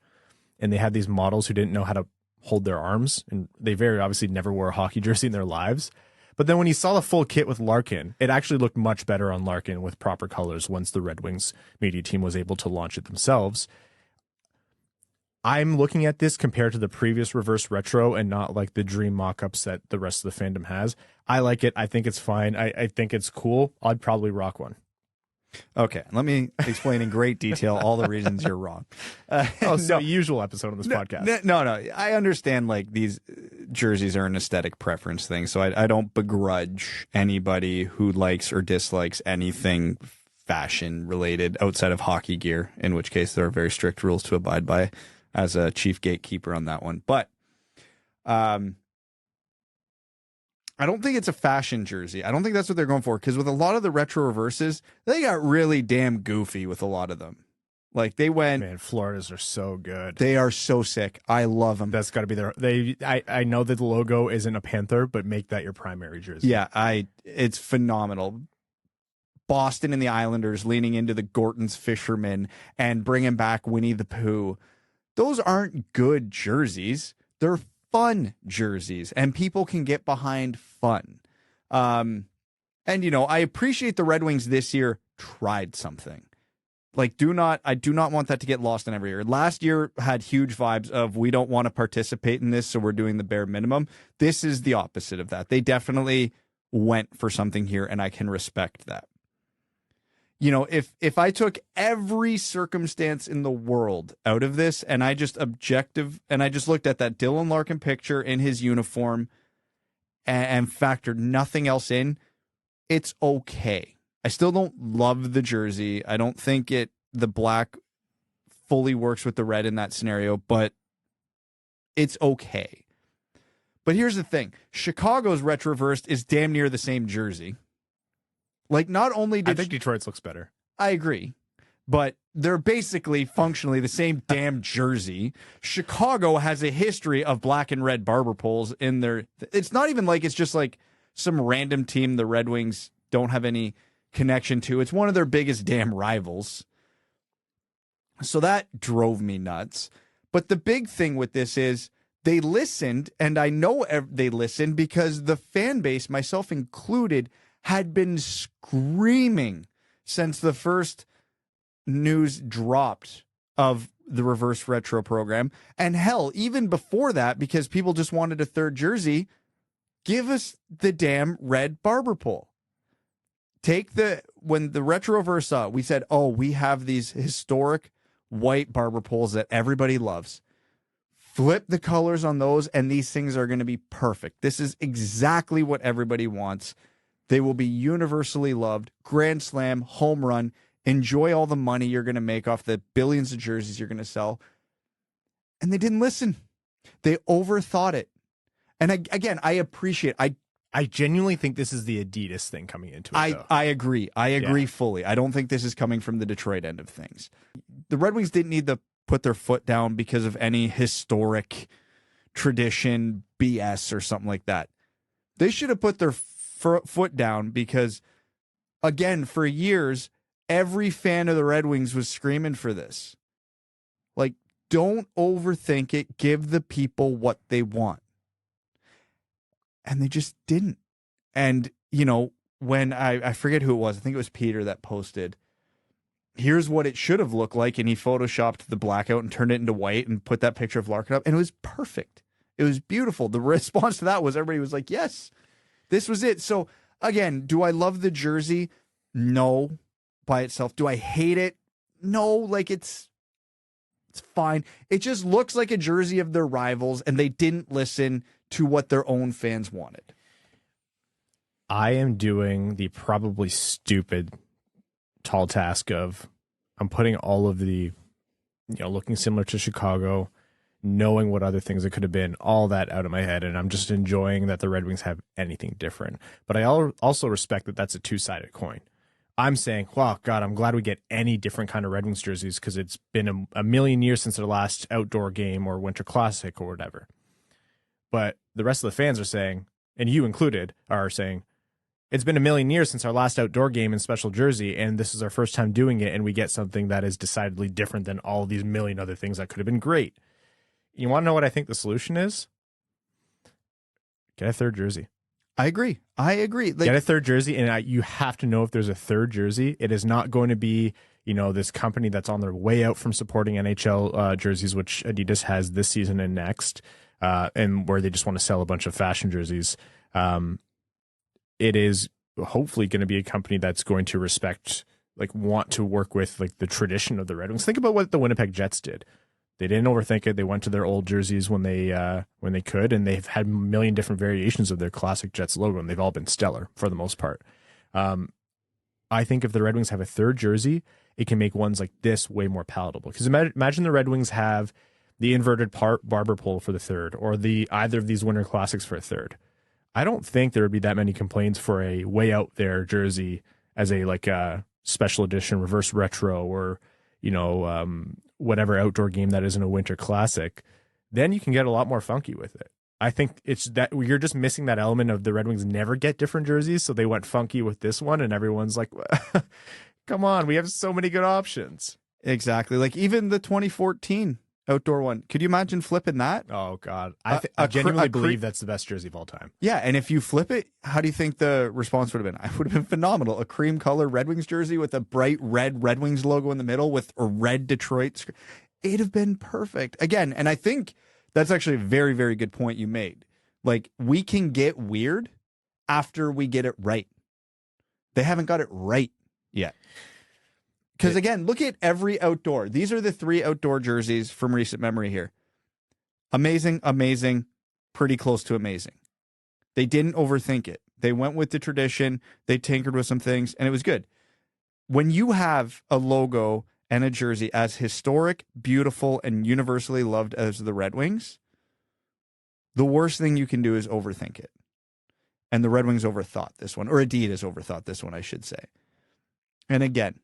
and they had these models who didn't know how to hold their arms, and they very obviously never wore a hockey jersey in their lives. But then when you saw the full kit with Larkin, it actually looked much better on Larkin with proper colors once the Red Wings media team was able to launch it themselves. I'm looking at this compared to the previous reverse retro and not like the dream mock-ups that the rest of the fandom has. I like it. I think it's fine. I think it's cool. I'd probably rock one. Okay, let me explain in great detail all the reasons you're wrong. The usual episode on this podcast. No. I understand like these jerseys are an aesthetic preference thing, so I don't begrudge anybody who likes or dislikes anything fashion related outside of hockey gear, in which case there are very strict rules to abide by as a chief gatekeeper on that one. But I don't think it's a fashion jersey. I don't think that's what they're going for, because with a lot of the retro reverses, they got really damn goofy with a lot of them. Like they went, man, Florida's are so good. They are so sick. I love them. That's got to be their. I know that the logo isn't a panther, but make that your primary jersey. Yeah, it's phenomenal. Boston and the Islanders leaning into the Gorton's Fishermen and bringing back Winnie the Pooh. Those aren't good jerseys. They're fun jerseys, and people can get behind fun. And I appreciate the Red Wings this year tried something. Like, I do not want that to get lost in every year. Last year had huge vibes of we don't want to participate in this, so we're doing the bare minimum. This is the opposite of that. They definitely went for something here, and I can respect that. If I took every circumstance in the world out of this and I just looked at that Dylan Larkin picture in his uniform and factored nothing else in, it's okay. I still don't love the jersey. I don't think the black fully works with the red in that scenario, but it's okay. But here's the thing. Chicago's retroversed is damn near the same jersey. Like, not only did I think Detroit's looks better. I agree. But they're basically functionally the same damn jersey. Chicago has a history of black and red barber poles in their... It's not even like it's just like some random team the Red Wings don't have any connection to. It's one of their biggest damn rivals. So that drove me nuts. But the big thing with this is they listened, and I know they listened because the fan base, myself included, had been screaming since the first news dropped of the reverse retro program. And hell, even before that, because people just wanted a third jersey, give us the damn red barber pole. When the retroverse, we said, we have these historic white barber poles that everybody loves. Flip the colors on those, and these things are going to be perfect. This is exactly what everybody wants. They will be universally loved. Grand slam, home run. Enjoy all the money you're going to make off the billions of jerseys you're going to sell. And they didn't listen. They overthought it. And again, I appreciate. I genuinely think this is the Adidas thing coming into it. I agree. I agree fully. I don't think this is coming from the Detroit end of things. The Red Wings didn't need to put their foot down because of any historic tradition BS or something like that. They should have put their foot down because, again, for years, every fan of the Red Wings was screaming for this. Like, don't overthink it. Give the people what they want. And they just didn't. And, you know, when I forget who it was, I think it was Peter that posted, here's what it should have looked like. And he photoshopped the blackout and turned it into white and put that picture of Larkin up. And it was perfect. It was beautiful. The response to that was everybody was like, yes, this was it. So, again, do I love the jersey? No, by itself. Do I hate it? No, like it's fine. It just looks like a jersey of their rivals, and they didn't listen to what their own fans wanted. I am doing the probably stupid tall task of I'm putting all of the, looking similar to Chicago, knowing what other things it could have been, all that out of my head, and I'm just enjoying that the Red Wings have anything different. But I also respect that that's a two-sided coin. I'm saying, wow, God, I'm glad we get any different kind of Red Wings jerseys because it's been a million years since their last outdoor game or Winter Classic or whatever. But the rest of the fans are saying, and you included, are saying, it's been a million years since our last outdoor game in special jersey, and this is our first time doing it, and we get something that is decidedly different than all of these million other things that could have been great. You want to know what I think the solution is? Get a third jersey. I agree. Like, get a third jersey, and you have to know if there's a third jersey. It is not going to be, this company that's on their way out from supporting NHL jerseys, which Adidas has this season and next, and where they just want to sell a bunch of fashion jerseys. It is hopefully going to be a company that's going to respect, want to work with, the tradition of the Red Wings. Think about what the Winnipeg Jets did. They didn't overthink it. They went to their old jerseys when they could, and they've had a million different variations of their classic Jets logo, and they've all been stellar for the most part. I think if the Red Wings have a third jersey, it can make ones like this way more palatable. Because imagine the Red Wings have the inverted barber pole for the third, or either of these Winter Classics for a third. I don't think there would be that many complaints for a way out there jersey as a special edition reverse retro or whatever outdoor game that isn't a Winter Classic. Then you can get a lot more funky with it. I think it's that you're just missing that element of the Red Wings never get different jerseys, so they went funky with this one, and everyone's like, come on, we have so many good options. Exactly. Like even the 2014 outdoor one. Could you imagine flipping that? Oh, God. I genuinely believe that's the best jersey of all time. Yeah, and if you flip it, how do you think the response would have been? It would have been phenomenal. A cream color Red Wings jersey with a bright red Red Wings logo in the middle with a red Detroit. It'd have been perfect. Again, and I think that's actually a very, very good point you made. We can get weird after we get it right. They haven't got it right yet. Because, again, look at every outdoor. These are the 3 outdoor jerseys from recent memory here. Amazing, amazing, pretty close to amazing. They didn't overthink it. They went with the tradition. They tinkered with some things, and it was good. When you have a logo and a jersey as historic, beautiful, and universally loved as the Red Wings, the worst thing you can do is overthink it. And the Red Wings overthought this one, or Adidas overthought this one, I should say. And again,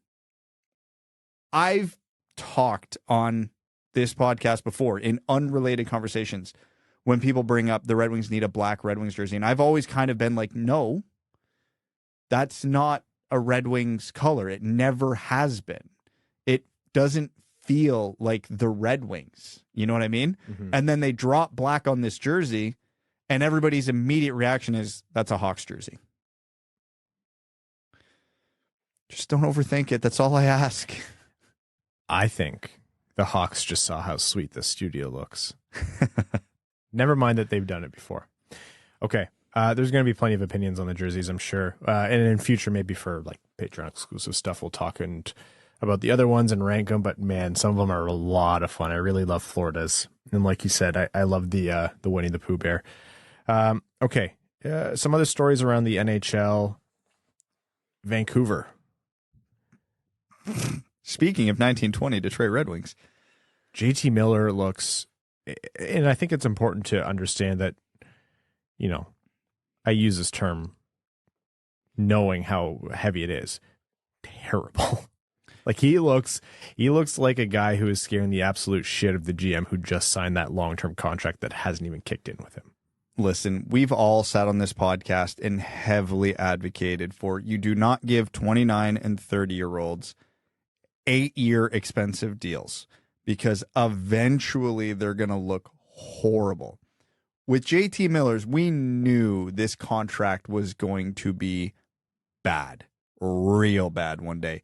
I've talked on this podcast before in unrelated conversations when people bring up the Red Wings need a black Red Wings jersey. And I've always kind of been like, no, that's not a Red Wings color. It never has been. It doesn't feel like the Red Wings. You know what I mean? Mm-hmm. And then they drop black on this jersey, and everybody's immediate reaction is, that's a Hawks jersey. Just don't overthink it. That's all I ask. I think the Hawks just saw how sweet the studio looks. Never mind that they've done it before. Okay. There's going to be plenty of opinions on the jerseys, I'm sure. And in future, maybe for Patreon exclusive stuff, we'll talk about the other ones and rank them. But man, some of them are a lot of fun. I really love Florida's. And like you said, I love the Winnie the Pooh bear. Okay. Some other stories around the NHL. Vancouver. Speaking of 1920 Detroit Red Wings, JT Miller looks, and I think it's important to understand that, I use this term knowing how heavy it is. Terrible. Like he looks like a guy who is scaring the absolute shit of the GM who just signed that long-term contract that hasn't even kicked in with him. Listen, we've all sat on this podcast and heavily advocated for you do not give 29 and 30-year-olds 8-year expensive deals because eventually they're going to look horrible. With JT Miller's, we knew this contract was going to be bad, real bad one day.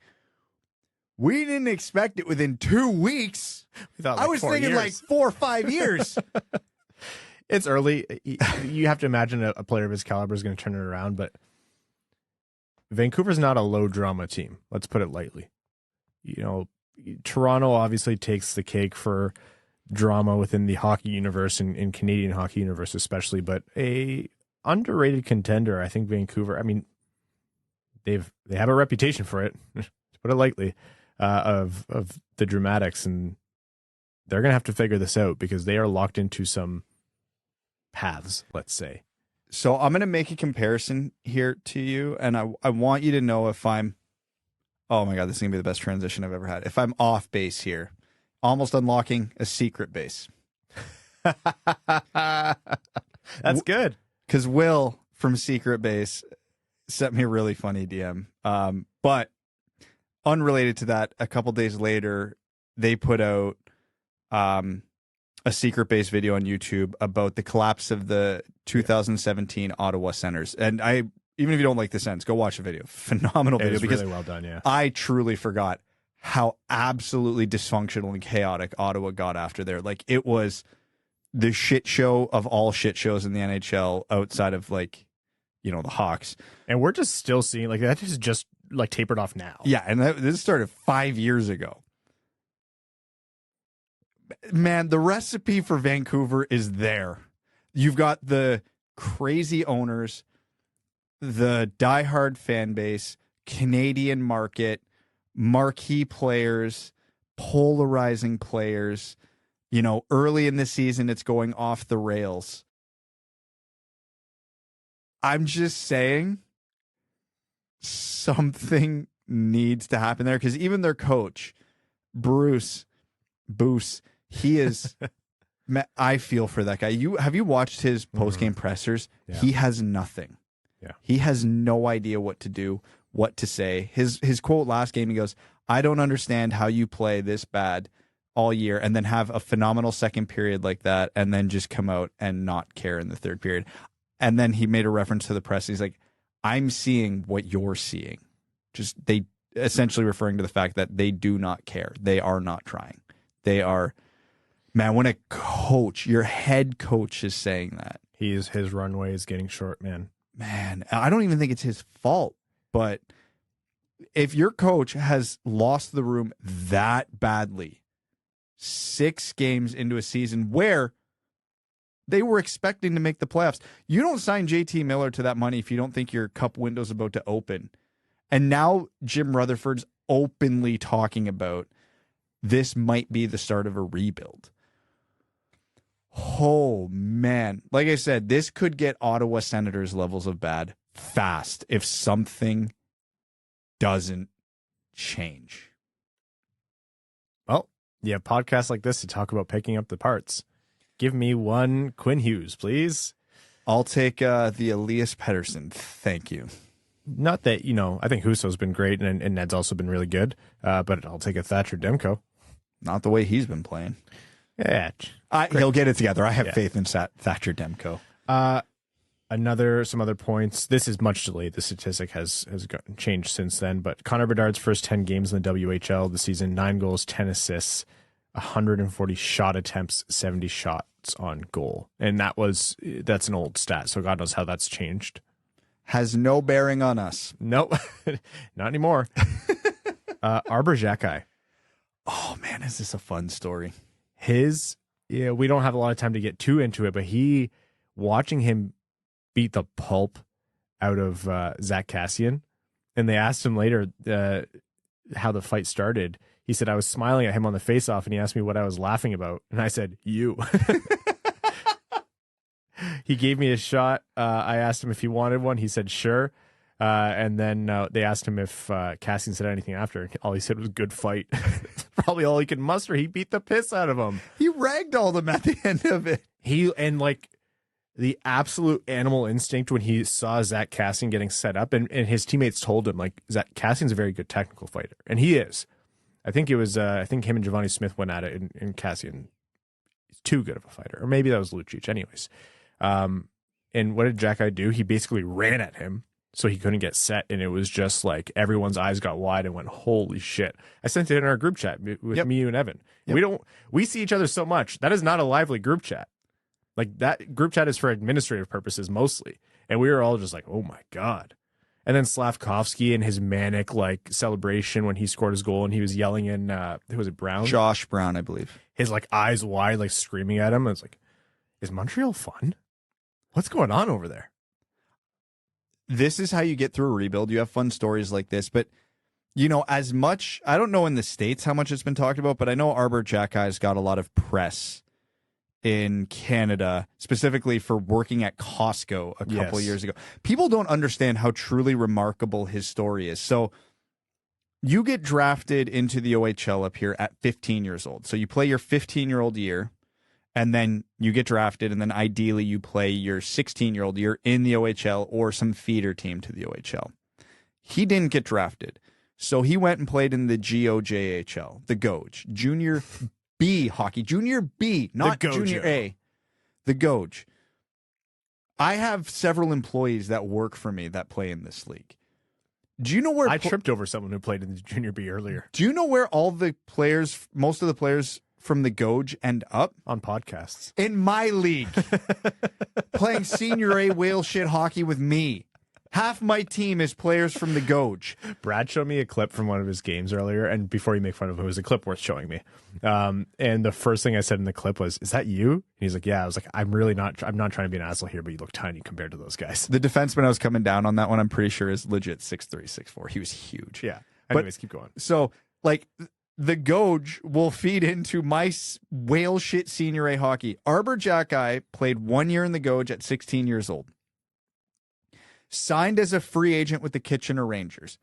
We didn't expect it within 2 weeks. I was thinking years. like 4 or 5 years. It's early. You have to imagine a player of his caliber is going to turn it around, but Vancouver's not a low drama team. Let's put it lightly. Toronto obviously takes the cake for drama within the hockey universe and in Canadian hockey universe especially, but a underrated contender, I think Vancouver, I mean, they have a reputation for it, to put it lightly, of the dramatics, and they're going to have to figure this out because they are locked into some paths, let's say. So I'm going to make a comparison here to you, and I want you to know if I'm, oh my God, this is going to be the best transition I've ever had. If I'm off base here, almost unlocking a secret base. That's good. Because Will from Secret Base sent me a really funny DM. But unrelated to that, a couple days later, they put out a Secret Base video on YouTube about the collapse of the 2017 Ottawa Senators. And even if you don't like the Sens, go watch the video. Phenomenal video. Because really well done, yeah. I truly forgot how absolutely dysfunctional and chaotic Ottawa got after there. Like, it was the shit show of all shit shows in the NHL outside of, like, the Hawks. And we're just still seeing, like, that is just like tapered off now. Yeah, and this started 5 years ago. Man, the recipe for Vancouver is there. You've got the crazy owners, the diehard fan base, Canadian market, marquee players, polarizing players. Early in the season, it's going off the rails. I'm just saying something needs to happen there because even their coach, Bruce, he is. I feel for that guy. Have you watched his post-game pressers? Yeah. He has nothing. Yeah. He has no idea what to do, what to say. His quote last game, he goes, "I don't understand how you play this bad all year and then have a phenomenal second period like that and then just come out and not care in the third period." And then he made a reference to the press. He's like, "I'm seeing what you're seeing." Just they essentially referring to the fact that they do not care. They are not trying. They are, man, when a coach, your head coach is saying that. His runway is getting short, man. Man, I don't even think it's his fault. But if your coach has lost the room that badly, 6 games into a season where they were expecting to make the playoffs, you don't sign JT Miller to that money if you don't think your cup window's about to open. And now Jim Rutherford's openly talking about this might be the start of a rebuild. Oh, man. Like I said, this could get Ottawa Senators levels of bad fast if something doesn't change. Well, you have podcasts like this to talk about picking up the parts. Give me one Quinn Hughes, please. I'll take the Elias Pettersson. Thank you. Not that, I think Husso's been great and Ned's also been really good, but I'll take a Thatcher Demko. Not the way he's been playing. Yeah. He'll get it together. I have faith in Thatcher Demko. Some other points. This is much delayed. The statistic has changed since then, but Connor Bedard's first 10 games in the WHL this season, 9 goals, 10 assists, 140 shot attempts, 70 shots on goal. And that's an old stat, so God knows how that's changed. Has no bearing on us. Nope. Not anymore. Arber Xhekaj. Oh, man, is this a fun story? We don't have a lot of time to get too into it, but watching him beat the pulp out of Zach Kassian And they asked him later how the fight started. He said, I was smiling at him on the face-off, and he asked me what I was laughing about. And I said, you. He gave me a shot. I asked him if he wanted one. He said, sure. And then they asked him if Cassian said anything after. All he said was, good fight. Probably all he could muster. He beat the piss out of him. He ragdolled him at the end of it. The absolute animal instinct when he saw Zach Cassian getting set up, and his teammates told him, like, Zach Cassian's a very good technical fighter. And he is. I think him and Giovanni Smith went at it, and Cassian is too good of a fighter. Or maybe that was Lucic. Anyways. And what did Xhekaj do? He basically ran at him so he couldn't get set, and it was just like everyone's eyes got wide and went, holy shit. I sent it in our group chat with me, you, and Evan. Yep. We see each other so much. That is not a lively group chat. Like, that group chat is for administrative purposes mostly. And we were all just like, oh my God. And then Slavkovsky and his manic like celebration when he scored his goal, and he was yelling in who was it, Brown? Josh Brown, I believe. His like eyes wide, like screaming at him. I was like, is Montreal fun? What's going on over there? This is how you get through a rebuild. You have fun stories like this. But, you know, as much, I don't know in the States how much it's been talked about, but I know Arber Xhekaj has got a lot of press in Canada, specifically for working at Costco a couple of years ago. People don't understand how truly remarkable his story is. So you get drafted into the OHL up here at 15 years old. So you play your 15-year-old year, and then you get drafted, and then ideally you play your 16-year-old year in the OHL or some feeder team to the OHL. He didn't get drafted, so he went and played in the GOJHL, the Goj, Junior B hockey. Junior B, not Junior A. The Goj. I have several employees that work for me that play in this league. Do you know where... I tripped over someone who played in the Junior B earlier. Do you know where all the players, most of the players from the Goj end up? On podcasts. In my league. Playing Senior A whale shit hockey with me. Half my team is players from the Goj. Brad showed me a clip from one of his games earlier, and before you make fun of him, it was a clip worth showing me. And the first thing I said in the clip was, is that you? And he's like, yeah. I was like, I'm not trying to be an asshole here, but you look tiny compared to those guys. The defenseman I was coming down on that one, I'm pretty sure, is legit 6'3", 6'4". He was huge. Yeah. Anyways, keep going. So, like... The Goj will feed into my whale shit Senior A hockey. Arber Xhekaj played 1 year in the Goj at 16 years old. Signed as a free agent with the Kitchener Rangers.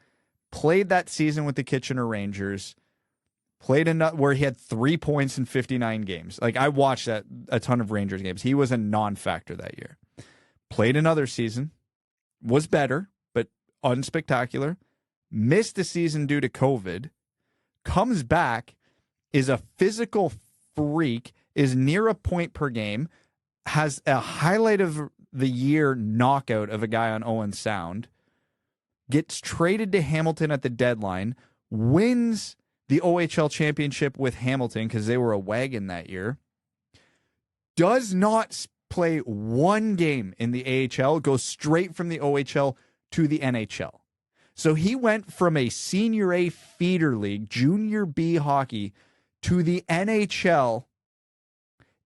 Played that season with the Kitchener Rangers. Played where he had 3 points in 59 games. Like, I watched a ton of Rangers games. He was a non-factor that year. Played another season. Was better, but unspectacular. Missed the season due to COVID. Comes back, is a physical freak, is near a point per game, has a highlight of the year knockout of a guy on Owen Sound, gets traded to Hamilton at the deadline, wins the OHL championship with Hamilton because they were a wagon that year, does not play one game in the AHL, goes straight from the OHL to the NHL. So he went from a Senior A feeder league, Junior B hockey, to the NHL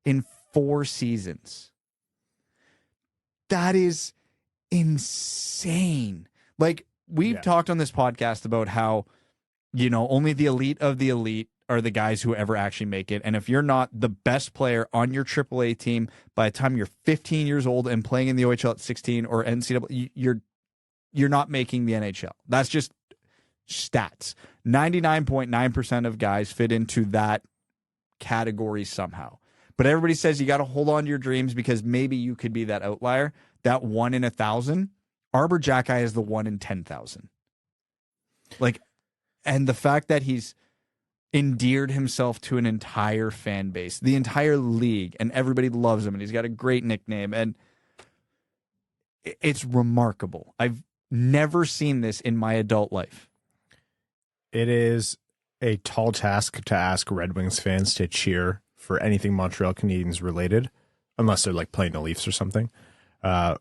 in 4 seasons. That is insane. Like, we've talked on this podcast about how, you know, only the elite of the elite are the guys who ever actually make it. And if you're not the best player on your AAA team by the time you're 15 years old and playing in the OHL at 16 or NCAA, you're not making the NHL. That's just stats. 99.9% of guys fit into that category somehow. But everybody says you got to hold on to your dreams because maybe you could be that outlier, that 1 in 1,000. Arber Xhekaj is the 1 in 10,000. Like, and the fact that he's endeared himself to an entire fan base, the entire league, and everybody loves him, and he's got a great nickname, and it's remarkable. I've never seen this in my adult life. It is a tall task to ask Red Wings fans to cheer for anything Montreal Canadiens related, unless they're like playing the Leafs or something. But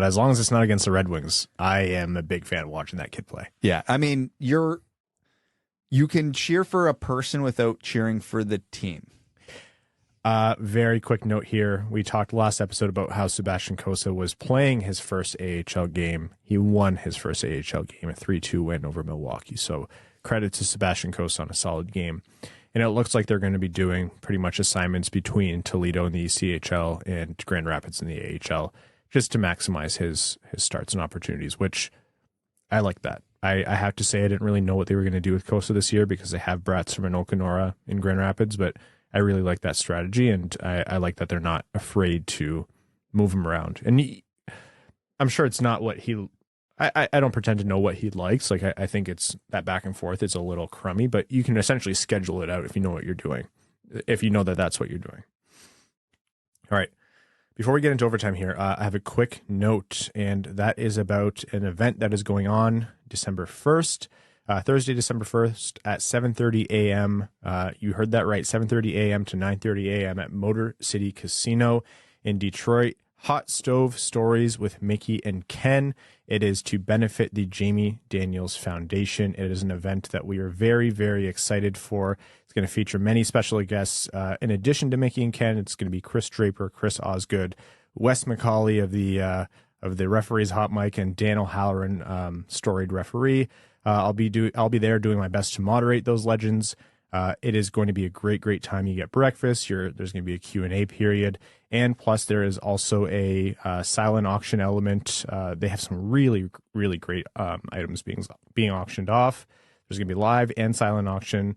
as long as it's not against the Red Wings, I am a big fan of watching that kid play. Yeah, I mean, you can cheer for a person without cheering for the team. Very quick note here. We talked last episode about how Sebastian Cossa was playing his first AHL game. He won his first AHL game, a 3-2 win over Milwaukee. So credit to Sebastian Cossa on a solid game. And it looks like they're going to be doing pretty much assignments between Toledo in the ECHL and Grand Rapids in the AHL just to maximize his starts and opportunities, which I like that. I have to say I didn't really know what they were going to do with Cossa this year because they have Brats from Okanora in Grand Rapids, but I really like that strategy, and I like that they're not afraid to move him around. And I'm sure it's not what he... I don't pretend to know what he likes. Like I think it's that back and forth is a little crummy, but you can essentially schedule it out if you know what you're doing, if you know that that's what you're doing. All right. Before we get into overtime here, I have a quick note, and that is about an event that is going on December 1st, Thursday, December 1st at 7:30 a.m. You heard that right, 7:30 a.m. to 9:30 a.m. at Motor City Casino in Detroit. Hot Stove Stories with Mickey and Ken. It is to benefit the Jamie Daniels Foundation. It is an event that we are very, very excited for. It's going to feature many special guests. In addition to Mickey and Ken, it's going to be Chris Draper, Chris Osgood, Wes McCauley of the referees Hot Mic, and Dan O'Halloran, storied referee. I'll be there doing my best to moderate those legends. It is going to be a great time. You get breakfast. There's going to be a Q&A period. And plus there is also a silent auction element. They have some really, really great items being auctioned off. There's going to be live and silent auction.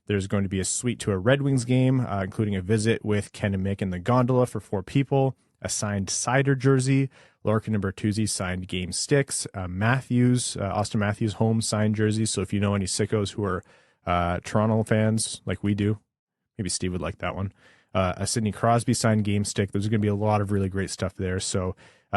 There's going to be a suite to a Red Wings game, including a visit with Ken and Mick in the gondola for 4 people, a signed cider jersey, Larkin and Bertuzzi signed game sticks, Austin Matthews home signed jerseys. So if you know any sickos who are Toronto fans like we do, maybe Steve would like that one. A Sidney Crosby signed game stick. There's going to be a lot of really great stuff there. So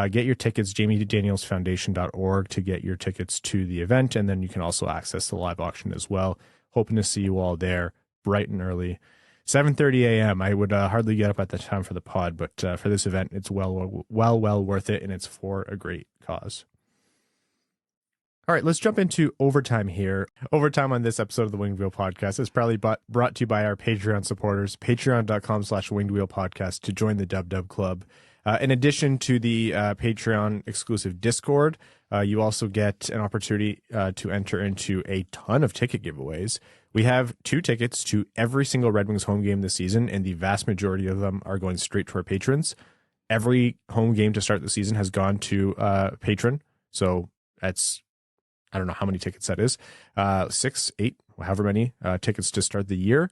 get your tickets, JamieDanielsFoundation.org to get your tickets to the event. And then you can also access the live auction as well. Hoping to see you all there bright and early. 7:30 a.m. I would hardly get up at the time for the pod, but for this event, it's well worth it, and it's for a great cause. All right, let's jump into overtime here. Overtime on this episode of the Winged Wheel Podcast is proudly brought to you by our Patreon supporters, patreon.com/Winged Wheel Podcast to join the Dub Club. In addition to the Patreon exclusive Discord, you also get an opportunity to enter into a ton of ticket giveaways. We have 2 tickets to every single Red Wings home game this season, and the vast majority of them are going straight to our patrons. Every home game to start the season has gone to patron, so that's... I don't know how many tickets that is, 6, 8, however many tickets to start the year.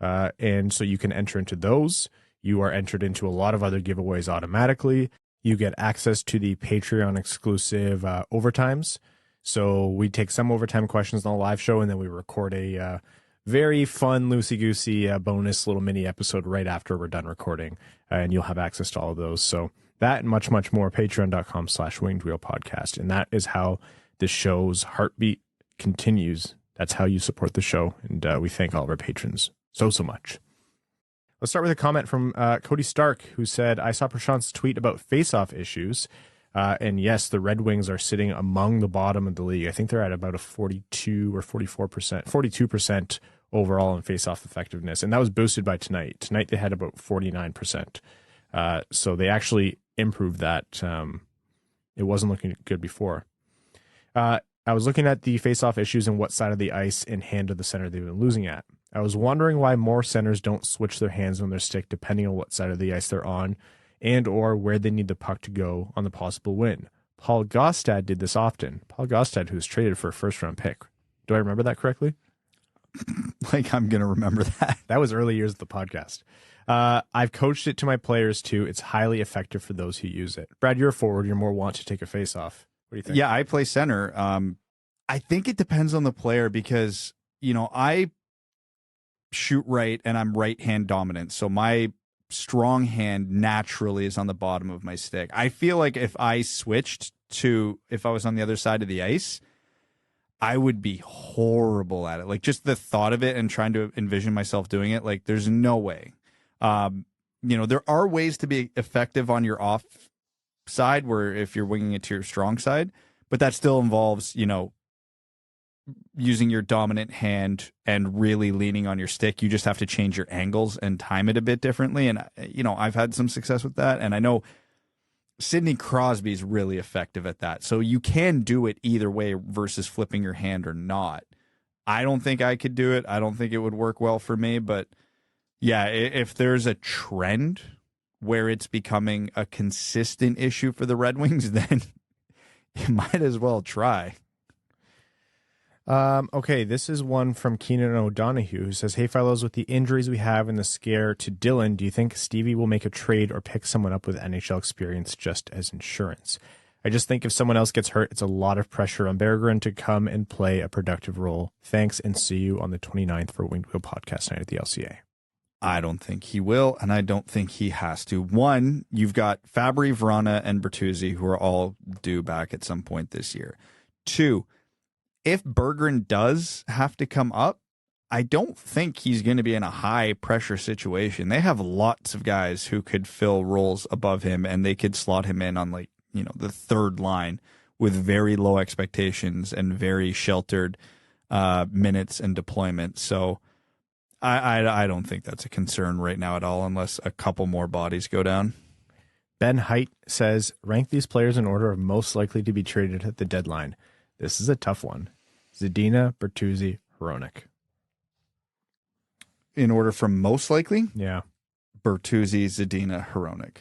And so you can enter into those. You are entered into a lot of other giveaways automatically. You get access to the Patreon exclusive overtimes. So we take some overtime questions on the live show, and then we record a very fun, loosey-goosey bonus little mini episode right after we're done recording. And you'll have access to all of those. So that and much, much more, patreon.com/Winged Wheel Podcast. And that is how the show's heartbeat continues. That's how you support the show, and we thank all of our patrons so much. Let's start with a comment from Cody Stark, who said, I saw Prashant's tweet about face-off issues, and yes, the Red Wings are sitting among the bottom of the league. I think they're at about a 42 or 42% overall in face-off effectiveness, and that was boosted by tonight. Tonight they had about 49%, so they actually improved that. It wasn't looking good before. I was looking at the face-off issues and what side of the ice and hand of the center they've been losing at. I was wondering why more centers don't switch their hands on their stick depending on what side of the ice they're on and or where they need the puck to go on the possible win. Paul Gostad did this often. Paul Gostad, who was traded for a first-round pick. Do I remember that correctly? Like I'm going to remember that. That was early years of the podcast. I've coached it to my players, too. It's highly effective for those who use it. Brad, you're a forward. You're more want to take a face-off. What do you think? Yeah, I play center. I think it depends on the player because, I shoot right and I'm right hand dominant. So my strong hand naturally is on the bottom of my stick. I feel like if I switched to if I was on the other side of the ice, I would be horrible at it. Like just the thought of it and trying to envision myself doing it, like there's no way. There are ways to be effective on your off side where if you're winging it to your strong side, but that still involves, using your dominant hand and really leaning on your stick. You just have to change your angles and time it a bit differently. And, I've had some success with that. And I know Sidney Crosby's really effective at that. So you can do it either way versus flipping your hand or not. I don't think I could do it. I don't think it would work well for me. But yeah, if there's a trend where it's becoming a consistent issue for the Red Wings, then you might as well try. Okay, this is one from Keenan O'Donohue who says, "Hey, fellows, with the injuries we have and the scare to Dylan, do you think Stevie will make a trade or pick someone up with NHL experience just as insurance? I just think if someone else gets hurt, it's a lot of pressure on Bergeron to come and play a productive role. Thanks, and see you on the 29th for Winged Wheel Podcast Night at the LCA." I don't think he will, and I don't think he has to. One, you've got Fabry, Vrana, and Bertuzzi, who are all due back at some point this year. Two, if Bergeron does have to come up, I don't think he's going to be in a high-pressure situation. They have lots of guys who could fill roles above him, and they could slot him in on, the third line with very low expectations and very sheltered minutes and deployment. So I don't think that's a concern right now at all, unless a couple more bodies go down. Ben Height says, rank these players in order of most likely to be traded at the deadline. This is a tough one. Zadina, Bertuzzi, Hronek. In order from most likely? Yeah. Bertuzzi, Zadina, Hronek.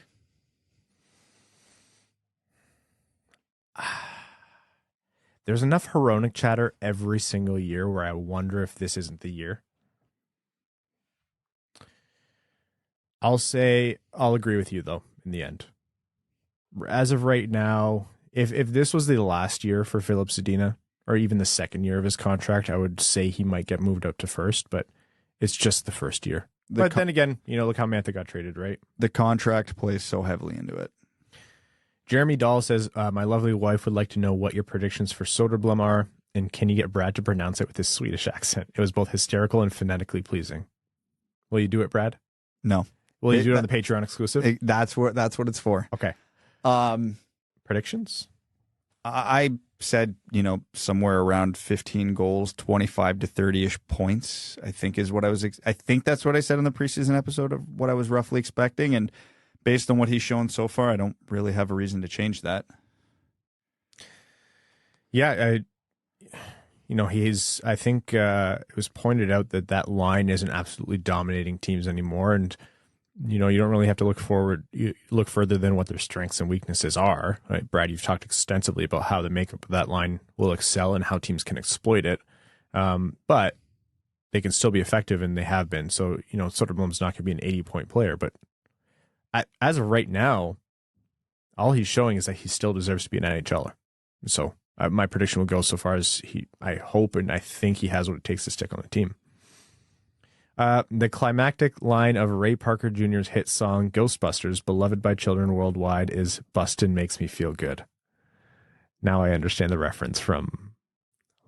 There's enough Hronek chatter every single year where I wonder if this isn't the year. I'll agree with you, though, in the end. As of right now, if this was the last year for Filip Zadina, or even the second year of his contract, I would say he might get moved up to first, but it's just the first year. But then again, look how Mantha got traded, right? The contract plays so heavily into it. Jeremy Dahl says, my lovely wife would like to know what your predictions for Soderblom are, and can you get Brad to pronounce it with his Swedish accent? It was both hysterical and phonetically pleasing. Will you do it, Brad? No. Will you do it on the Patreon exclusive? That's what it's for. Okay. Predictions? I said, somewhere around 15 goals, 25 to 30-ish points, I think is what I think that's what I said in the preseason episode of what I was roughly expecting. And based on what he's shown so far, I don't really have a reason to change that. Yeah. I think it was pointed out that line isn't absolutely dominating teams anymore. And, you don't really have to look further than what their strengths and weaknesses are. Right? Brad, you've talked extensively about how the makeup of that line will excel and how teams can exploit it. But they can still be effective, and they have been. So, Soderblom's not going to be an 80-point player. But as of right now, all he's showing is that he still deserves to be an NHLer. So my prediction will go so far as I hope and I think he has what it takes to stick on the team. The climactic line of Ray Parker Jr.'s hit song Ghostbusters, beloved by children worldwide, is "Bustin' Makes Me Feel Good." Now I understand the reference from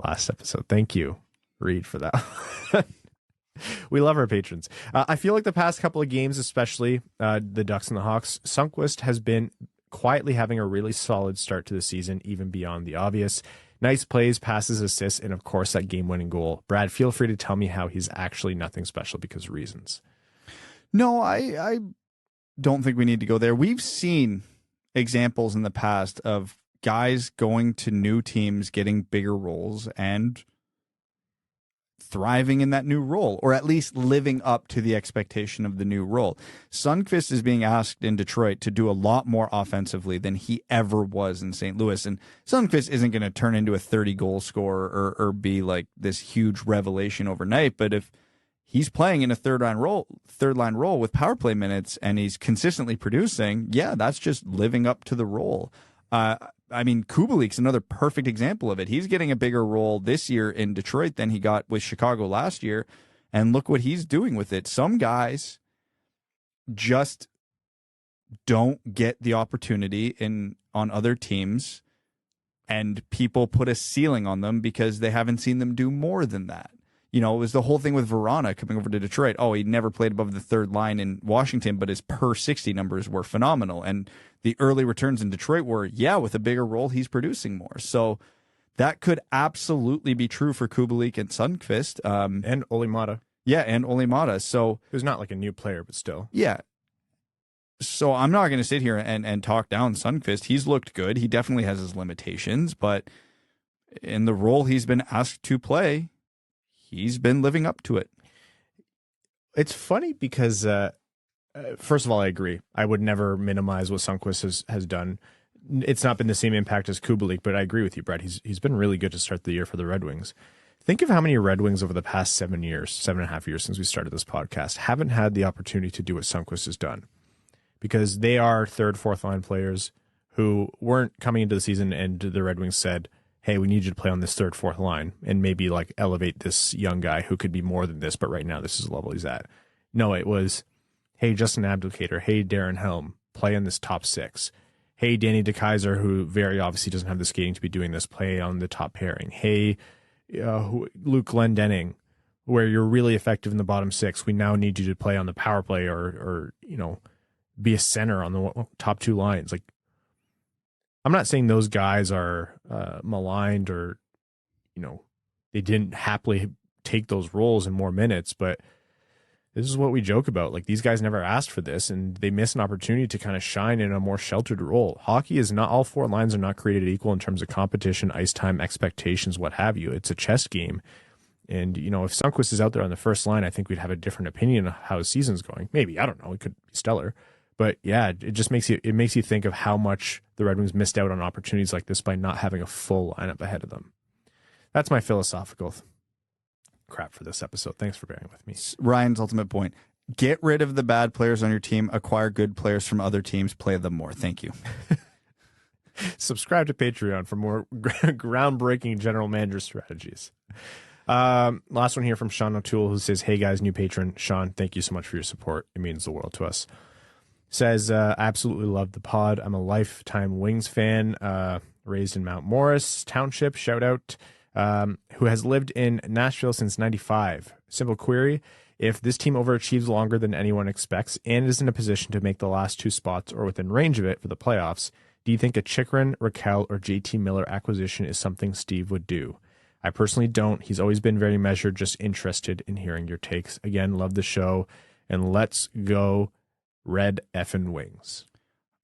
last episode. Thank you, Reed, for that. We love our patrons. I feel like the past couple of games, especially the Ducks and the Hawks, Sundqvist has been quietly having a really solid start to the season, even beyond the obvious. Nice plays, passes, assists, and of course that game-winning goal. Brad, feel free to tell me how he's actually nothing special because of reasons. No, I don't think we need to go there. We've seen examples in the past of guys going to new teams, getting bigger roles, and thriving in that new role, or at least living up to the expectation of the new role. Sundqvist is being asked in Detroit to do a lot more offensively than he ever was in St. Louis. And Sundqvist isn't going to turn into a 30-goal scorer or be like this huge revelation overnight. But if he's playing in a third line role with power play minutes and he's consistently producing, yeah, that's just living up to the role. Kubalik's another perfect example of it. He's getting a bigger role this year in Detroit than he got with Chicago last year, and look what he's doing with it. Some guys just don't get the opportunity on other teams, and people put a ceiling on them because they haven't seen them do more than that. It was the whole thing with Vrana coming over to Detroit. Oh, he never played above the third line in Washington, but his per 60 numbers were phenomenal. And the early returns in Detroit were, with a bigger role, he's producing more. So that could absolutely be true for Kubalik and Sundqvist. And Olli Mata. Yeah, and Olli Mata. So who's not like a new player, but still. Yeah. So I'm not going to sit here and talk down Sundqvist. He's looked good. He definitely has his limitations, but in the role he's been asked to play, he's been living up to it. It's funny because, first of all, I agree. I would never minimize what Sundqvist has done. It's not been the same impact as Kubalik, but I agree with you, Brett. He's been really good to start the year for the Red Wings. Think of how many Red Wings over the past 7.5 years since we started this podcast haven't had the opportunity to do what Sundqvist has done, because they are third, fourth line players who weren't coming into the season and the Red Wings said, hey, we need you to play on this third, fourth line and maybe like elevate this young guy who could be more than this, but right now this is the level he's at. No, it was, hey, Justin Abdelkader, hey, Darren Helm, play on this top six. Hey, Danny DeKeyser, who very obviously doesn't have the skating to be doing this, play on the top pairing. Hey, Luke Glendening, where you're really effective in the bottom six. We now need you to play on the power play or be a center on the top two lines. Like, I'm not saying those guys are maligned or, they didn't happily take those roles in more minutes, but this is what we joke about. Like, these guys never asked for this, and they miss an opportunity to kind of shine in a more sheltered role. Hockey is not, all four lines are not created equal in terms of competition, ice time, expectations, what have you. It's a chess game. And, if Sundqvist is out there on the first line, I think we'd have a different opinion of how his season's going. Maybe, I don't know. It could be stellar. But yeah, it just makes you think of how much the Red Wings missed out on opportunities like this by not having a full lineup ahead of them. That's my philosophical crap for this episode. Thanks for bearing with me. Ryan's ultimate point. Get rid of the bad players on your team, acquire good players from other teams, play them more. Thank you. Subscribe to Patreon for more groundbreaking general manager strategies. Last one here from Sean O'Toole, who says, hey guys, new patron. Sean, thank you so much for your support. It means the world to us. Says, absolutely love the pod. I'm a lifetime Wings fan, raised in Mount Morris Township, shout out, who has lived in Nashville since 95. Simple query. If this team overachieves longer than anyone expects and is in a position to make the last two spots or within range of it for the playoffs, do you think a Chychrun, Rakell, or JT Miller acquisition is something Steve would do? I personally don't. He's always been very measured, just interested in hearing your takes. Again, love the show, and let's go Red effing Wings.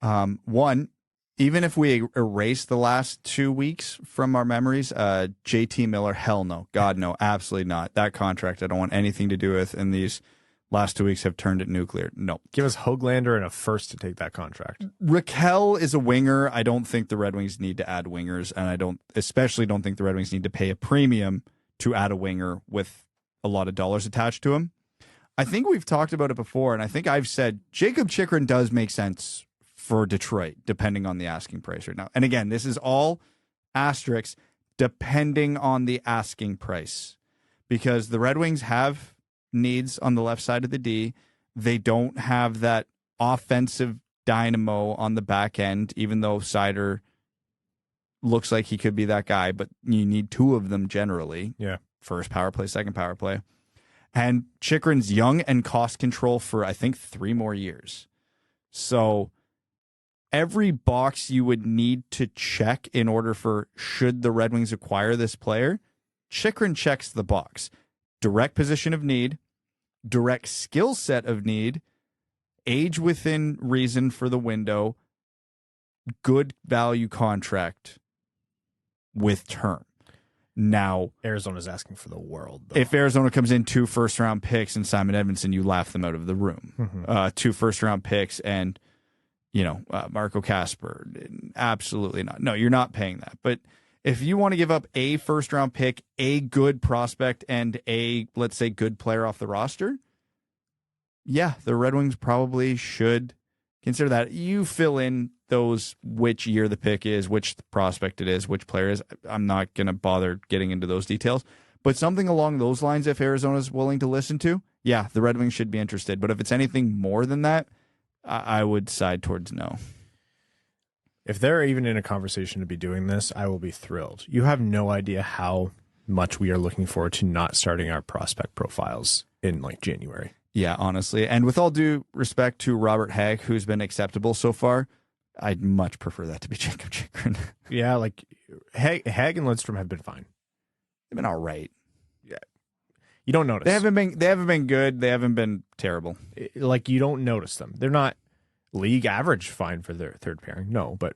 One, even if we erase the last 2 weeks from our memories, JT Miller, hell no. God, no. Absolutely not. That contract I don't want anything to do with, and these last 2 weeks have turned it nuclear. No. Give us Höglander and a first to take that contract. Rakell is a winger. I don't think the Red Wings need to add wingers, and I especially don't think the Red Wings need to pay a premium to add a winger with a lot of dollars attached to him. I think we've talked about it before, and I think I've said Jakob Chychrun does make sense for Detroit, depending on the asking price right now. And again, this is all asterisks, depending on the asking price, because the Red Wings have needs on the left side of the D. They don't have that offensive dynamo on the back end, even though Seider looks like he could be that guy, but you need two of them generally. Yeah. First power play, second power play. And Chychrun's young and cost control for, I think, 3 more years. So every box you would need to check in order for, should the Red Wings acquire this player, Chychrun checks the box. Direct position of need, direct skill set of need, age within reason for the window, good value contract with term. Now, Arizona's asking for the world, though. If Arizona comes in 2 first-round picks and Simon Edmondson, you laugh them out of the room. Mm-hmm. 2 first-round picks and, Marco Kasper, absolutely not. No, you're not paying that. But if you want to give up a first-round pick, a good prospect, and a, let's say, good player off the roster, yeah, the Red Wings probably should consider that. You fill in those, which year the pick is, which prospect it is, which player is. I'm not going to bother getting into those details. But something along those lines, if Arizona's willing to listen to, yeah, the Red Wings should be interested. But if it's anything more than that, I would side towards no. If they're even in a conversation to be doing this, I will be thrilled. You have no idea how much we are looking forward to not starting our prospect profiles in January. Yeah, honestly. And with all due respect to Robert Hagg, who's been acceptable so far, I'd much prefer that to be Jacob Chychrun. Yeah, like Hag and Lidstrom have been fine. They've been all right. Yeah, you don't notice. They haven't been good. They haven't been terrible. Like, you don't notice them. They're not league average fine for their third pairing. No, but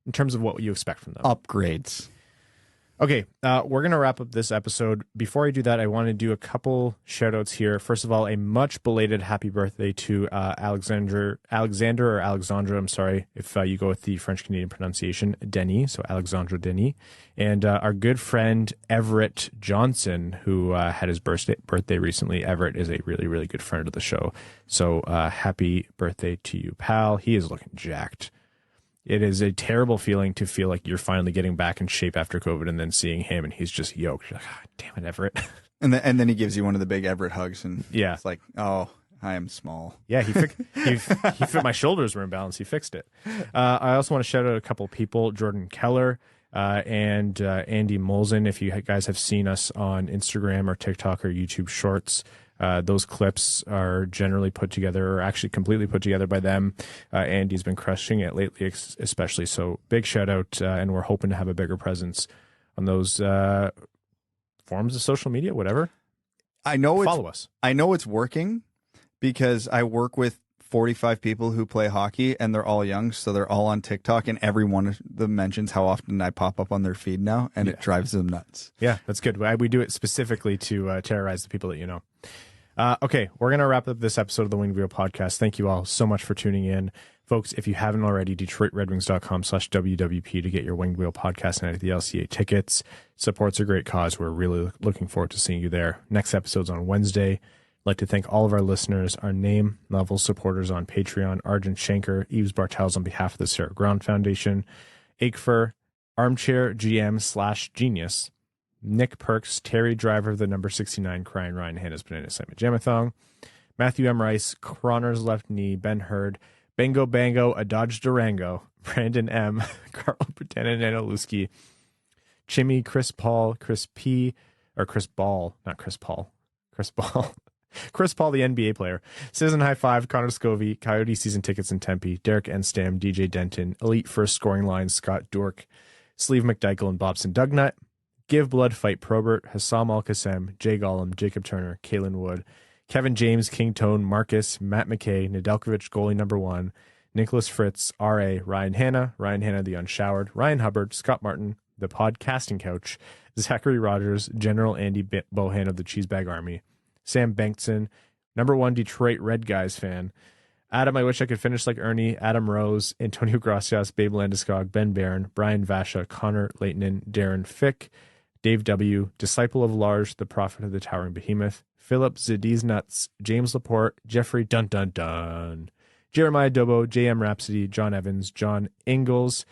in terms of what you expect from them, upgrades. Okay, we're going to wrap up this episode. Before I do that, I want to do a couple shout-outs here. First of all, a much belated happy birthday to Alexandra, I'm sorry, if you go with the French-Canadian pronunciation, Denis, so Alexandre Denis. And our good friend Everett Johnson, who had his birthday recently. Everett is a really, really good friend of the show. So happy birthday to you, pal. He is looking jacked. It is a terrible feeling to feel like you're finally getting back in shape after COVID and then seeing him and he's just yoked. You're like, oh, damn it, Everett. And then he gives you one of the big Everett hugs and yeah, it's like, oh, I am small. Yeah, he fit my shoulders were imbalanced. He fixed it. I also want to shout out a couple people, Jordan Keller and Andy Molzen. If you guys have seen us on Instagram or TikTok or YouTube Shorts, those clips are generally put together, or actually completely put together by them. Andy's been crushing it lately, especially. So big shout out, and we're hoping to have a bigger presence on those forms of social media, whatever. Follow us. I know it's working because I work with 45 people who play hockey, and they're all young, so they're all on TikTok, and every one of them mentions how often I pop up on their feed now, and it drives them nuts. Yeah, that's good. We do it specifically to terrorize the people that you know. Okay, we're going to wrap up this episode of the Winged Wheel podcast. Thank you all so much for tuning in. Folks, if you haven't already, DetroitRedWings.com/WWP to get your Winged Wheel podcast night at the LCA tickets. Support's a great cause. We're really looking forward to seeing you there. Next episode's on Wednesday. I'd like to thank all of our listeners, our name level supporters on Patreon, Arjun Shanker, Eves Bartels on behalf of the Sarah Ground Foundation, Aikfer, Armchair GM/Genius, Nick Perks, Terry Driver, the number 69, Crying Ryan, Hannah's Banana Simon Jamathong, Matthew M. Rice, Croner's Left Knee, Ben Hurd, Bango Bango, A Dodge Durango, Brandon M., Carl Pretendant, Analuski, Chimmy, Chris Paul, Chris P., or Chris Ball, not Chris Paul, Chris Ball. Chris Paul, the NBA player, Citizen High Five, Connor Scovey, Coyote Season Tickets in Tempe, Derek Enstam, DJ Denton, Elite First Scoring Line, Scott Dork, Sleeve McDykel, and Bobson Dugnut, Give Blood, Fight Probert, Hassam Al-Qassem, Jay Gollum, Jacob Turner, Kalen Wood, Kevin James, King Tone, Marcus, Matt McKay, Nedeljkovic, goalie number 1, Nicholas Fritz, R.A., Ryan Hanna, the Unshowered, Ryan Hubbard, Scott Martin, the Podcasting Couch, Zachary Rogers, General Andy Bohan of the Cheesebag Army, Sam Bankson, number 1 Detroit Red Guys fan, Adam, I wish I could finish like Ernie, Adam Rose, Antonio Gracias, Babe Landeskog, Ben Barron, Brian Vasha, Connor Leighton, Darren Fick, Dave W., Disciple of Large, the Prophet of the Towering Behemoth, Philip Zadiz Nuts, James Laporte, Jeffrey Dun Dun Dun, Jeremiah Dobo, JM Rhapsody, John Evans, John Ingalls,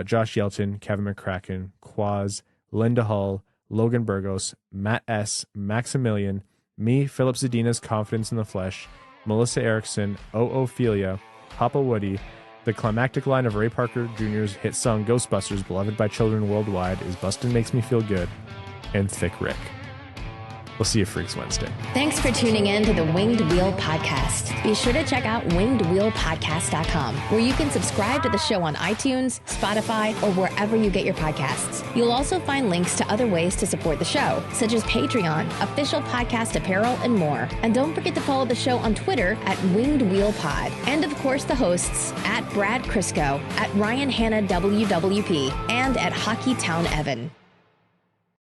Josh Yelton, Kevin McCracken, Quaz, Linda Hull, Logan Burgos, Matt S., Maximilian, me, Philip Zadina's Confidence in the Flesh, Melissa Erickson, Ophelia, Papa Woody, the climactic line of Ray Parker Jr.'s hit song Ghostbusters, beloved by children worldwide, is Bustin' Makes Me Feel Good, and Thick Rick. We'll see you freaks Wednesday. Thanks for tuning in to the Winged Wheel Podcast. Be sure to check out wingedwheelpodcast.com, where you can subscribe to the show on iTunes, Spotify, or wherever you get your podcasts. You'll also find links to other ways to support the show, such as Patreon, official podcast apparel, and more. And don't forget to follow the show on Twitter at Winged Wheel Pod. And of course, the hosts at Brad Crisco, at Ryan Hanna WWP, and at Hockeytown Evan.